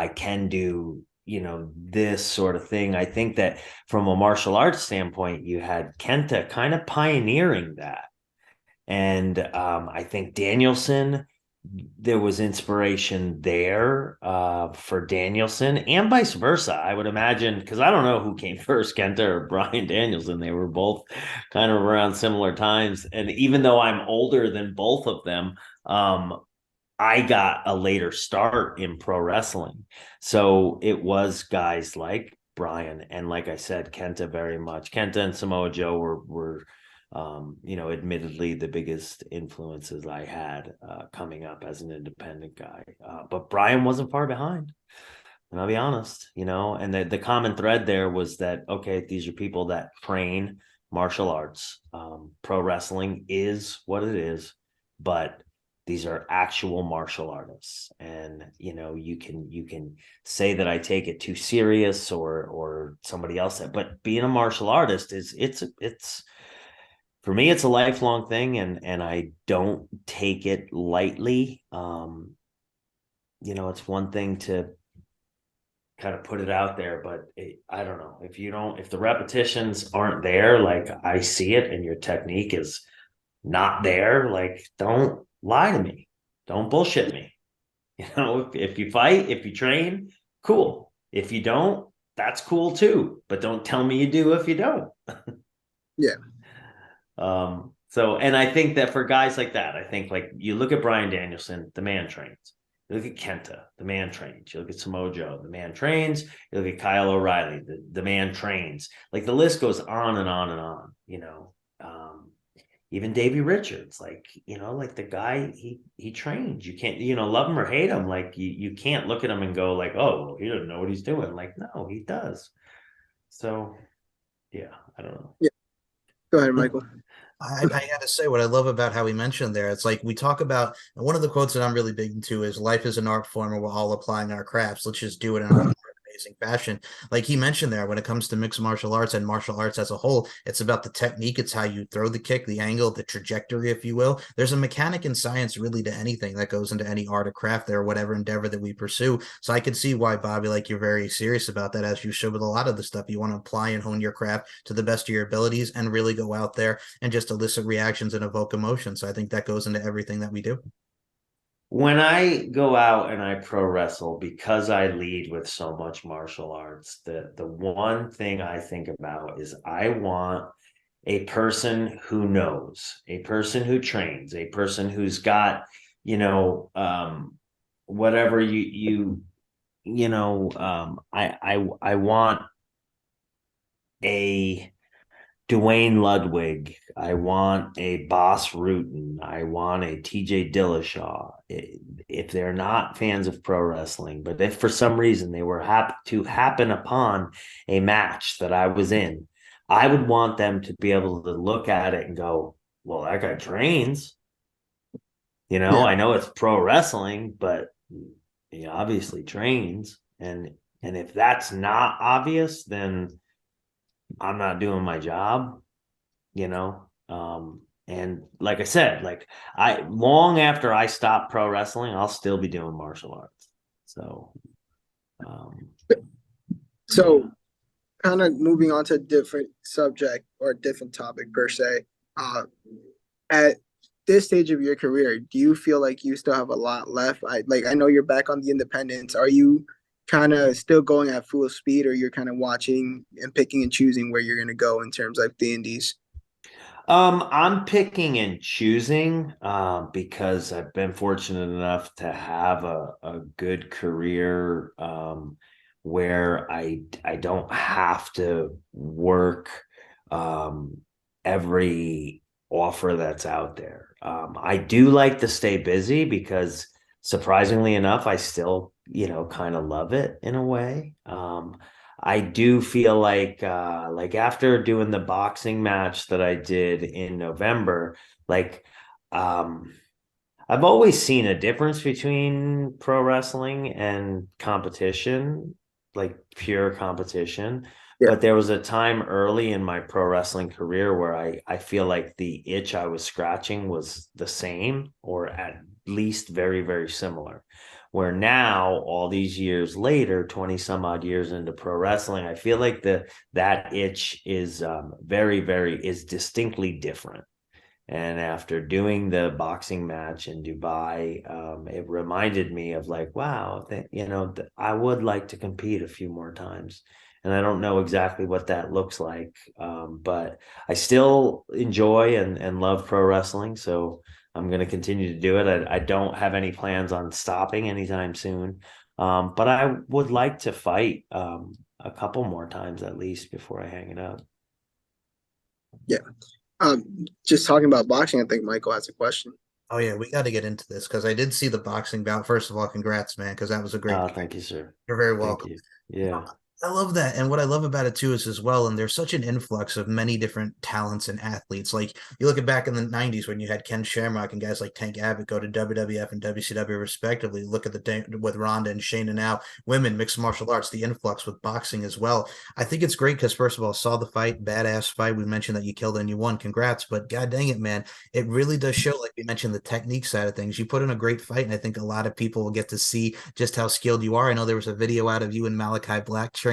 can do this sort of thing. I think that from a martial arts standpoint, you had Kenta kind of pioneering that. And I think Danielson, there was inspiration there for Danielson and vice versa. I would imagine, because I don't know who came first, Kenta or Brian Danielson. They were both kind of around similar times. And even though I'm older than both of them, I got a later start in pro wrestling. So it was guys like Brian and, like I said, Kenta very much. Kenta and Samoa Joe were admittedly the biggest influences I had coming up as an independent guy. But Brian wasn't far behind. And I'll be honest, and the common thread there was that, okay, these are people that train martial arts. Pro wrestling is what it is, but these are actual martial artists. And, you can say that I take it too serious or somebody else, but being a martial artist it's for me, it's a lifelong thing, and I don't take it lightly. It's one thing to kind of put it out there, but I don't know, if the repetitions aren't there, like I see it, and your technique is not there, like, don't lie to me, don't bullshit me. If you fight, if you train, cool. If you don't, that's cool too, but don't tell me you do if you don't. Yeah. So, and I think that for guys like that, I think, like, you look at Brian Danielson, the man trains. You look at Kenta, the man trains. You look at Samoa Joe, the man trains. You look at Kyle O'Reilly, the man trains. Like, the list goes on and on and on, even Davey Richards, like the guy, he trains. You can't, love him or hate him. Like, you can't look at him and go like, oh, well, he doesn't know what he's doing. Like, no, he does. So yeah, I don't know. Yeah. Go ahead, Michael. I gotta say, what I love about how he mentioned there, it's like we talk about, and one of the quotes that I'm really big into is life is an art form and we're all applying our crafts. Let's just do it in our amazing fashion. Like he mentioned there, when it comes to mixed martial arts and martial arts as a whole, it's about the technique. It's how you throw the kick, the angle, the trajectory, if you will. There's a mechanic in science really to anything that goes into any art or craft there, or whatever endeavor that we pursue. So I could see why, Bobby, like you're very serious about that, as you should with a lot of the stuff. You want to apply and hone your craft to the best of your abilities and really go out there and just elicit reactions and evoke emotion. So I think that goes into everything that we do. When I go out and I pro wrestle, because I lead with so much martial arts, the one thing I think about is I want a person who knows, a person who trains, a person who's got, whatever I want a Dwayne Ludwig. I want a Boss Rutan. I want a TJ Dillashaw. If they're not fans of pro wrestling, but if for some reason they were happy to happen upon a match that I was in, I would want them to be able to look at it and go, well, that guy trains. Yeah. I know it's pro wrestling, but he obviously trains. And if that's not obvious, then I'm not doing my job, you know. And like I said, like, I long after I stop pro wrestling, I'll still be doing martial arts. So So kind of moving on to a different subject or a different topic per se. At this stage of your career, do you feel like you still have a lot left? I know you're back on the independents. Are you kind of still going at full speed, or you're kind of watching and picking and choosing where you're going to go in terms of the indies? I'm picking and choosing because I've been fortunate enough to have a good career where I don't have to work every offer that's out there. I do like to stay busy because, surprisingly enough, I still, kind of love it in a way. I do feel like after doing the boxing match that I did in November, like I've always seen a difference between pro wrestling and competition, like pure competition. Yeah. But there was a time early in my pro wrestling career where I feel like the itch I was scratching was the same or at least very, very similar. Where now, all these years later, 20 some odd years into pro wrestling, I feel like that itch is very, very is distinctly different. And after doing the boxing match in Dubai, it reminded me of like, wow, I would like to compete a few more times. And I don't know exactly what that looks like, but I still enjoy and love pro wrestling. So I'm going to continue to do it. I don't have any plans on stopping anytime soon, but I would like to fight a couple more times at least before I hang it up. Yeah. Just talking about boxing, I think Michael has a question. Oh yeah, we got to get into this because I did see the boxing bout. First of all, congrats, man, because that was a great. Thank you, sir. You're very Thank welcome. you. Yeah. I love that. And what I love about it too is as well, and there's such an influx of many different talents and athletes. Like you look at back in the 90s when you had Ken Shamrock and guys like Tank Abbott go to WWF and WCW respectively. Look at with Ronda and Shayna now, women, mixed martial arts, the influx with boxing as well. I think it's great because first of all, saw the fight, badass fight. We mentioned that you killed and you won. Congrats. But god dang it, man. It really does show, like we mentioned, the technique side of things. You put in a great fight, and I think a lot of people will get to see just how skilled you are. I know there was a video out of you and Malachi Black training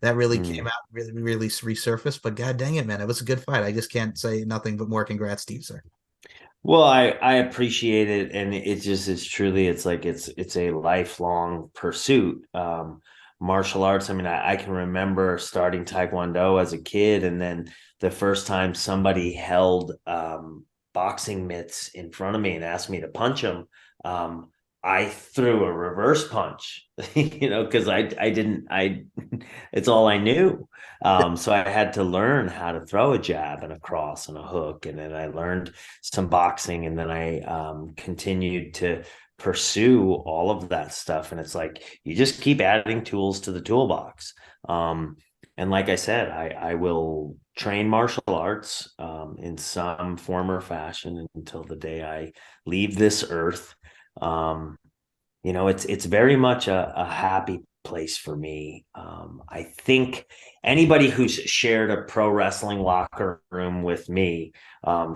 that really came out, really resurfaced. But god dang it, man, it was a good fight. I just can't say nothing but more congrats to you, sir. Well, I appreciate it, and it just is truly it's like it's a lifelong pursuit. Martial arts. I mean, I can remember starting Taekwondo as a kid, and then the first time somebody held boxing mitts in front of me and asked me to punch them, I threw a reverse punch, because I didn't it's all I knew. So I had to learn how to throw a jab and a cross and a hook, and then I learned some boxing, and then I continued to pursue all of that stuff. And it's like you just keep adding tools to the toolbox. And like I said, I will train martial arts in some form or fashion until the day I leave this earth. It's very much a happy place for me. I think anybody who's shared a pro wrestling locker room with me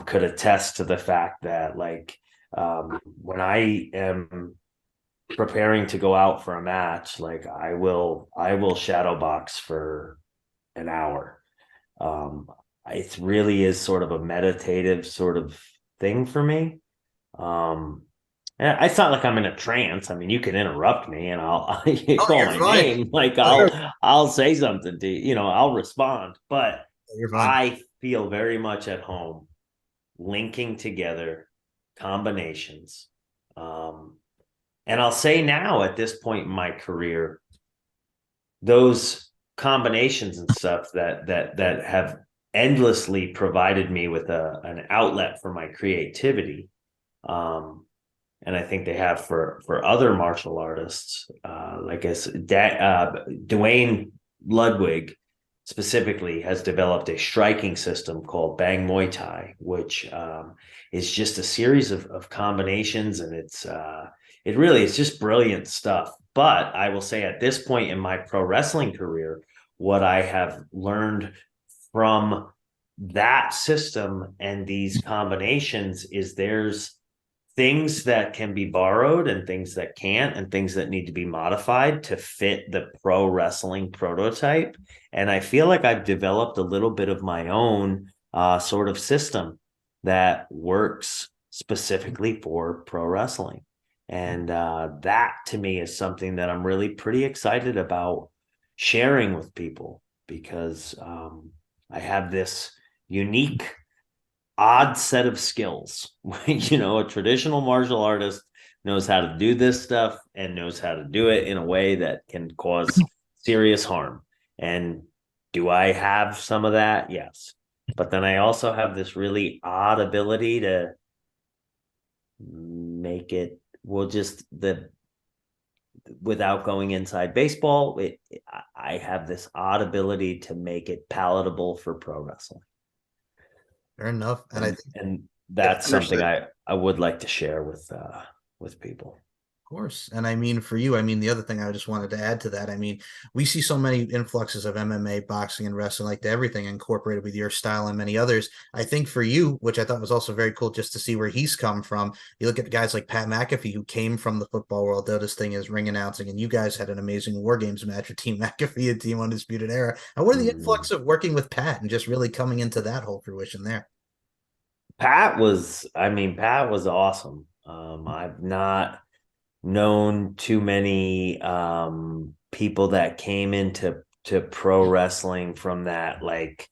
could attest to the fact that when I am preparing to go out for a match, like I will shadow box for an hour. It really is sort of a meditative sort of thing for me. It's not like I'm in a trance. I mean, you can interrupt me and I'll call my name. Like I'll say something to you, I'll respond. But You're fine. I feel very much at home linking together combinations. And I'll say now at this point in my career, those combinations and stuff that have endlessly provided me with an outlet for my creativity. And I think they have for other martial artists, like Dwayne Ludwig specifically has developed a striking system called Bang Muay Thai, which is just a series of combinations, and it's just brilliant stuff. But I will say at this point in my pro wrestling career, what I have learned from that system and these combinations is there's things that can be borrowed and things that can't, and things that need to be modified to fit the pro wrestling prototype. And I feel like I've developed a little bit of my own sort of system that works specifically for pro wrestling. And that to me is something that I'm really pretty excited about sharing with people, because I have this unique odd set of skills. A traditional martial artist knows how to do this stuff and knows how to do it in a way that can cause serious harm. And do I have some of that? Yes. But then I also have this really odd ability to make it, without going inside baseball, I have this odd ability to make it palatable for pro wrestling. Fair enough. And I think and that's something I would like to share with people. Course. And I mean, for you, I mean, the other thing I just wanted to add to that, I mean, we see so many influxes of MMA, boxing, and wrestling, like everything incorporated with your style and many others. I think for you, which I thought was also very cool just to see where he's come from, you look at guys like Pat McAfee, who came from the football world, though this thing is ring announcing, and you guys had an amazing War Games match with Team McAfee and Team Undisputed Era. And what are the Mm. influx of working with Pat and just really coming into that whole fruition there? Pat was awesome. I've not known too many people that came into pro wrestling from that, like,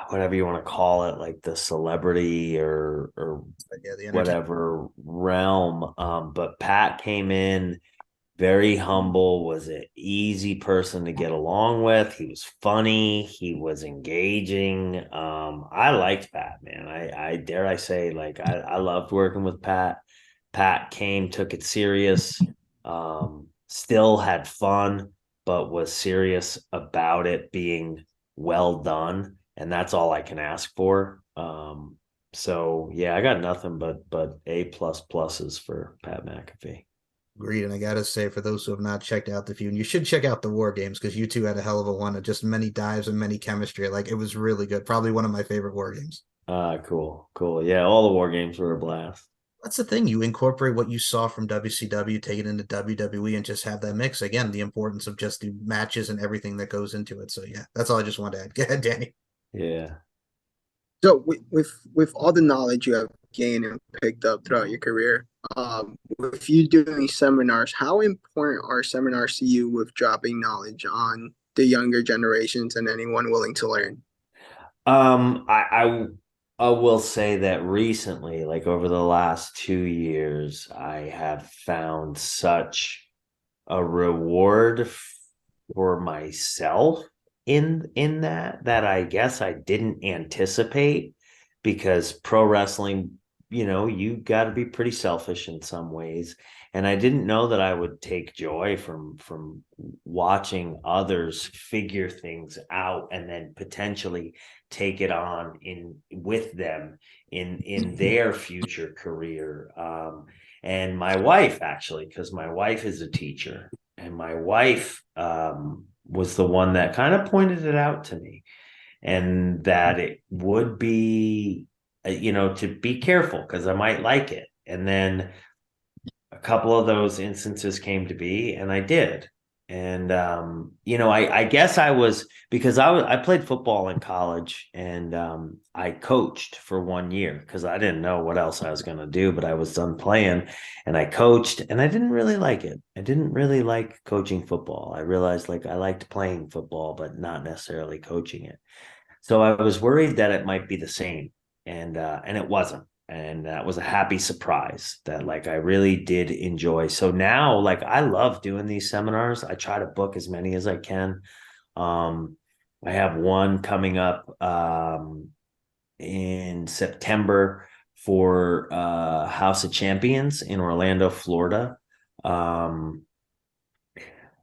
whatever you want to call it, like the celebrity or Yeah, the entertainment. whatever realm. But Pat came in very humble, was an easy person to get along with. He was funny, he was engaging. I liked Pat, man. I dare I say, like, I loved working with Pat. Pat came, took it serious, still had fun, but was serious about it being well done. And that's all I can ask for. So yeah, I got nothing but A plus pluses for Pat McAfee. Agreed. And I gotta say, for those who have not checked out the feud, you should check out the War Games because you two had a hell of a one of just many dives and many chemistry. Like it was really good. Probably one of my favorite War Games. Cool. Yeah, all the war games were a blast. That's the thing. You incorporate what you saw from WCW, take it into WWE, and just have that mix. Again, the importance of just the matches and everything that goes into it. So yeah, that's all I just wanted to add. Go ahead, Danny. Yeah. So with all the knowledge you have gained and picked up throughout your career, with you doing seminars, how important are seminars to you with dropping knowledge on the younger generations and anyone willing to learn? Um, I, I I will say that recently, like over the last 2 years, I have found such a reward for myself in that I guess I didn't anticipate, because pro wrestling, you got to be pretty selfish in some ways, and I didn't know that I would take joy from watching others figure things out and then potentially take it on in with them in their future career. And my wife, actually, because my wife is a teacher, and my wife was the one that kind of pointed it out to me, and that it would be, to be careful because I might like it. And then a couple of those instances came to be, and I did. And I guess I was, because I played football in college, and I coached for 1 year because I didn't know what else I was going to do, but I was done playing, and I coached, and I didn't really like it. I didn't really like coaching football. I realized, like, I liked playing football but not necessarily coaching it. So I was worried that it might be the same, and it wasn't. And that was a happy surprise that, like, I really did enjoy. So now, like, I love doing these seminars. I try to book as many as I can. Um, I have one coming up in September for House of Champions in Orlando, Florida. Um,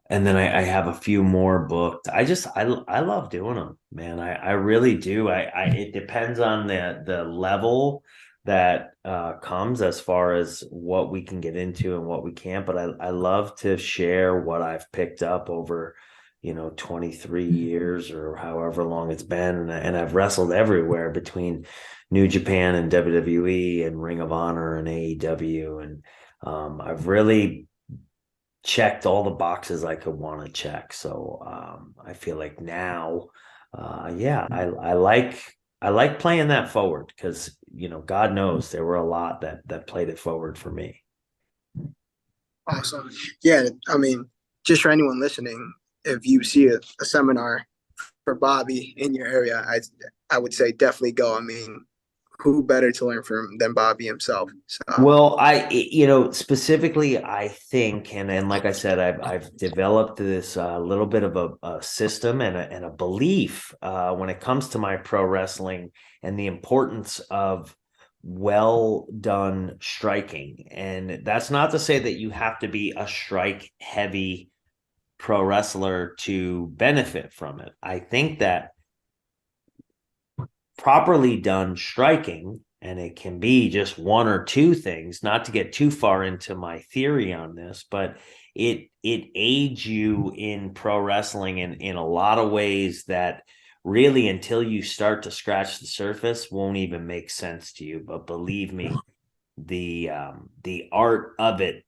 and then I have a few more booked. I love doing them, man. I really do. It depends on the level that comes, as far as what we can get into and what we can't. But I love to share what I've picked up over, 23 years or however long it's been, and I've wrestled everywhere between New Japan and WWE and Ring of Honor and AEW, and I've really checked all the boxes I could want to check. So I feel like now, yeah, I like playing that forward, because God knows there were a lot that played it forward for me. Awesome. Yeah, I mean, just for anyone listening, if you see a seminar for Bobby in your area, I would say definitely go. I mean, who better to learn from than Bobby himself? So Well, specifically, I think, and like I said, I've developed this little bit of a system and a belief when it comes to my pro wrestling, and the importance of well done striking. And that's not to say that you have to be a strike heavy pro wrestler to benefit from it. I think that properly done striking and it can be just one or two things, not to get too far into my theory on this, but it aids you in pro wrestling in a lot of ways that really, until you start to scratch the surface, won't even make sense to you. But believe me, the art of it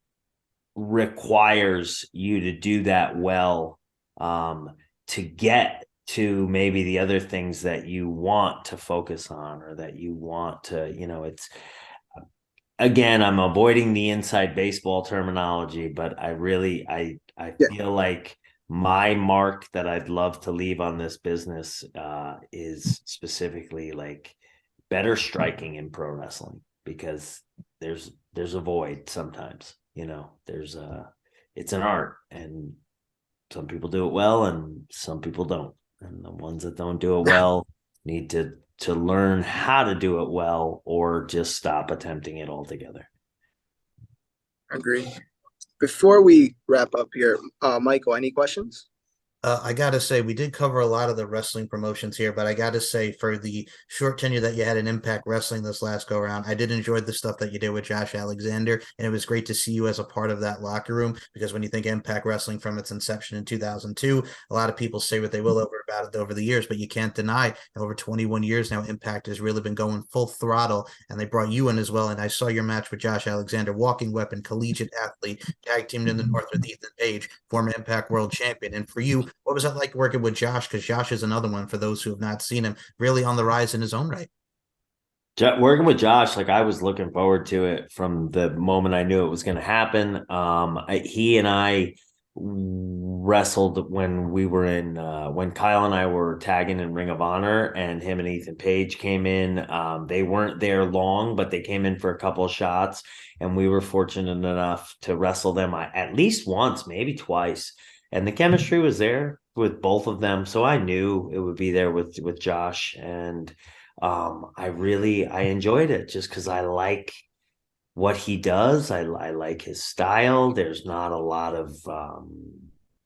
requires you to do that well, to get to maybe the other things that you want to focus on, or that you want to, it's, again, I'm avoiding the inside baseball terminology, but I Yeah, feel like my mark that I'd love to leave on this business is specifically like better striking in pro wrestling, because there's a void sometimes. There's it's an art, and some people do it well and some people don't, and the ones that don't do it well need to learn how to do it well, or just stop attempting it altogether. agree. Before we wrap up here, Michael, any questions? I gotta say, we did cover a lot of the wrestling promotions here, but I gotta say, for the short tenure that you had in Impact Wrestling this last go around, I did enjoy the stuff that you did with Josh Alexander, and it was great to see you as a part of that locker room. Because when you think Impact Wrestling from its inception in 2002, a lot of people say what they will about it over the years, but you can't deny over 21 years now, Impact has really been going full throttle, and they brought you in as well. And I saw your match with Josh Alexander, walking weapon, collegiate athlete, tag teamed in the North with Ethan Page, former Impact World Champion. And for you, what was that like working with Josh? Because Josh is another one, for those who have not seen him, really on the rise in his own right. Working with Josh, like, I was looking forward to it from the moment I knew it was going to happen. He and I wrestled when we were in when Kyle and I were tagging in Ring of Honor, and him and Ethan Page came in. They weren't there long, but they came in for a couple of shots, and we were fortunate enough to wrestle them at least once, maybe twice, and the chemistry was there with both of them. So I knew it would be there with Josh, and I enjoyed it just because I like what he does. I like his style. There's not a lot of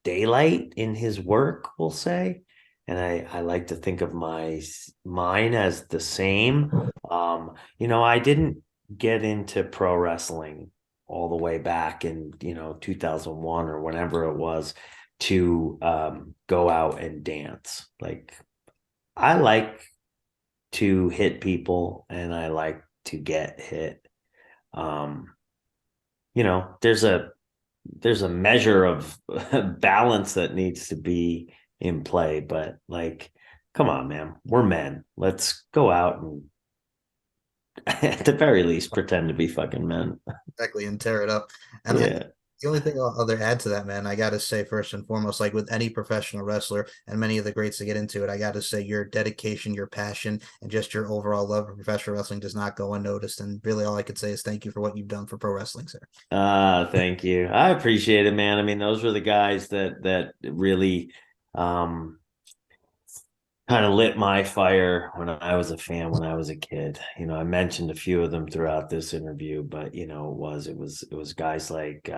daylight in his work, we'll say, and I like to think of mine as the same. I didn't get into pro wrestling all the way back in 2001 or whenever it was, to go out and dance. Like, I like to hit people, and I like to get hit. Um, there's a measure of balance that needs to be in play, but, like, come on, man, we're men. Let's go out and at the very least pretend to be fucking men. Exactly, and tear it up. And Yeah. the only thing I'll other add to that, man, I got to say, first and foremost, like with any professional wrestler and many of the greats that get into it, I got to say your dedication, your passion, and just your overall love of professional wrestling does not go unnoticed. And really, all I could say is thank you for what you've done for pro wrestling, sir. Thank you. I appreciate it, man. I mean, those were the guys that really um kind of lit my fire when I was a fan, when I was a kid. I mentioned a few of them throughout this interview, but it was guys like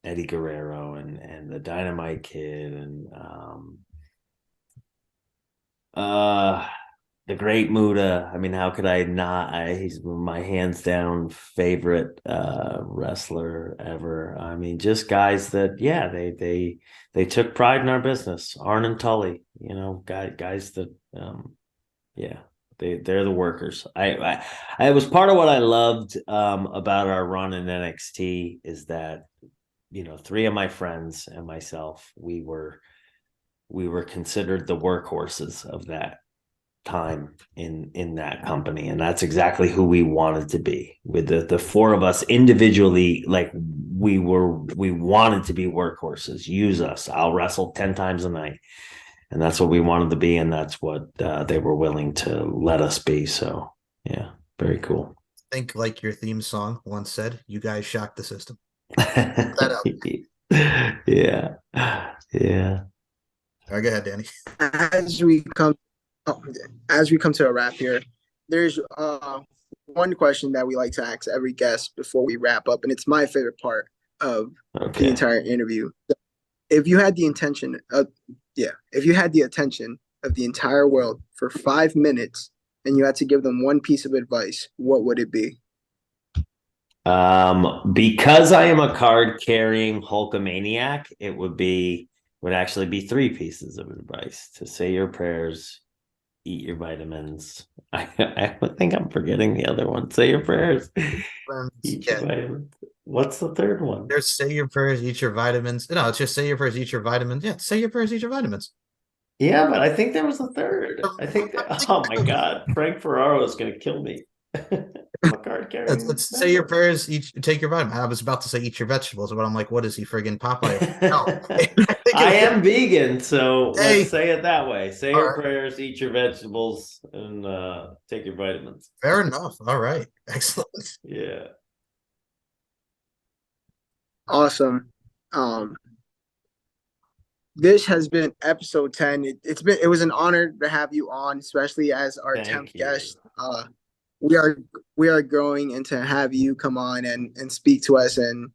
Eddie Guerrero and the Dynamite Kid, and uh the Great Muda. I mean, how could I not? He's my hands down favorite wrestler ever. I mean, just guys that, yeah, they took pride in our business. Arn and Tully, guys that yeah, they're the workers. I was part of what I loved about our run in NXT, is that three of my friends and myself, we were considered the workhorses of that time in that company, and that's exactly who we wanted to be. With the four of us individually, like, we wanted to be workhorses. Use us. I'll wrestle 10 times a night, and that's what we wanted to be, and that's what they were willing to let us be. So yeah, very cool. Think, like your theme song once said, you guys shocked the system. Yeah, yeah. All right, go ahead, Danny. As we come, oh, as we come to a wrap here, there's one question that we like to ask every guest before we wrap up, and it's my favorite part of the Okay. entire interview. If you had the intention of, yeah, if you had the attention of the entire world for 5 minutes and you had to give them one piece of advice, what would it be? Because I am a card carrying Hulkamaniac, it would actually be three pieces of advice: to say your prayers, eat your vitamins. I think I'm forgetting the other one. Say your prayers, eat your vitamins. What's the third one? There's say your prayers, eat your vitamins. No, it's just say your prayers, eat your vitamins. Yeah, say your prayers, eat your vitamins. Yeah, but I think there was a third. I think that, oh my God, Frank Ferraro is going to kill me. I'm a card carrying. Let's say your prayers, take your vitamin. I was about to say eat your vegetables, but I'm like, what is he, friggin' Popeye? No. I am vegan, so Hey. let's say it that way. Say All your right. prayers, eat your vegetables, and take your vitamins. Fair enough. All right. Excellent. Yeah. Awesome. This has been episode 10. It was an honor to have you on, especially as our Thank 10th you. guest. We are growing, and to have you come on and speak to us and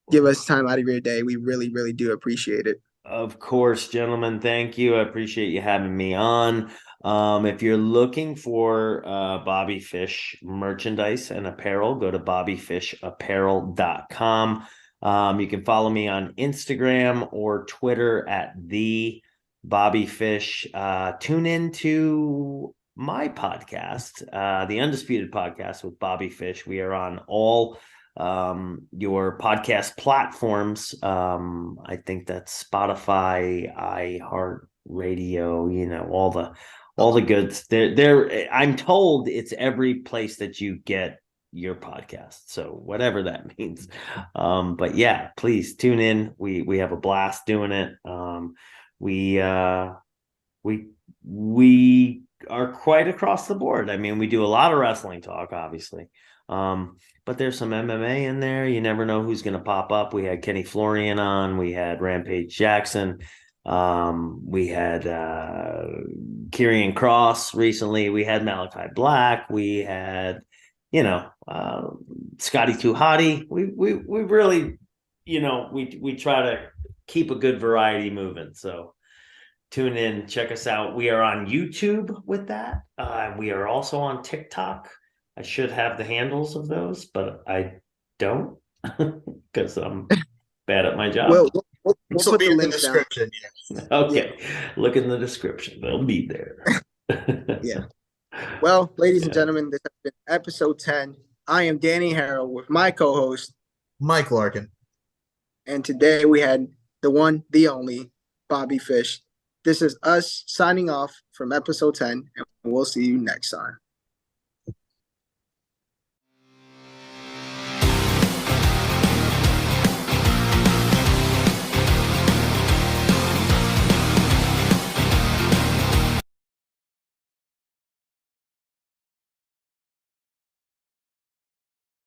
give us time out of your day. We really, really do appreciate it. Of course, gentlemen. Thank you. I appreciate you having me on. If you're looking for Bobby Fish merchandise and apparel, go to bobbyfishapparel.com. You can follow me on Instagram or Twitter at the Bobby Fish. Tune in to my podcast, the Undisputed Podcast with Bobby Fish. We are on all your podcast platforms. I think that's Spotify, iHeartRadio, all the goods. I'm told it's every place that you get your podcast. So whatever that means. But yeah, please tune in. We have a blast doing it. We are quite across the board. I mean, we do a lot of wrestling talk, obviously. But there's some MMA in there. You never know who's going to pop up. We had Kenny Florian on. We had Rampage Jackson. We had Kieran Cross recently. We had Malachi Black. We had, Scotty Too Hottie. We really, we try to keep a good variety moving. So tune in, check us out. We are on YouTube with that. We are also on TikTok. I should have the handles of those, but I don't because I'm bad at my job. We'll put the links down. Okay. Yeah. Look in the description. They'll be there. Yeah. Well, ladies and gentlemen, this has been episode 10. I am Danny Harrell with my co-host, Mike Larkin. And today we had the one, the only, Bobby Fish. This is us signing off from episode 10, and we'll see you next time.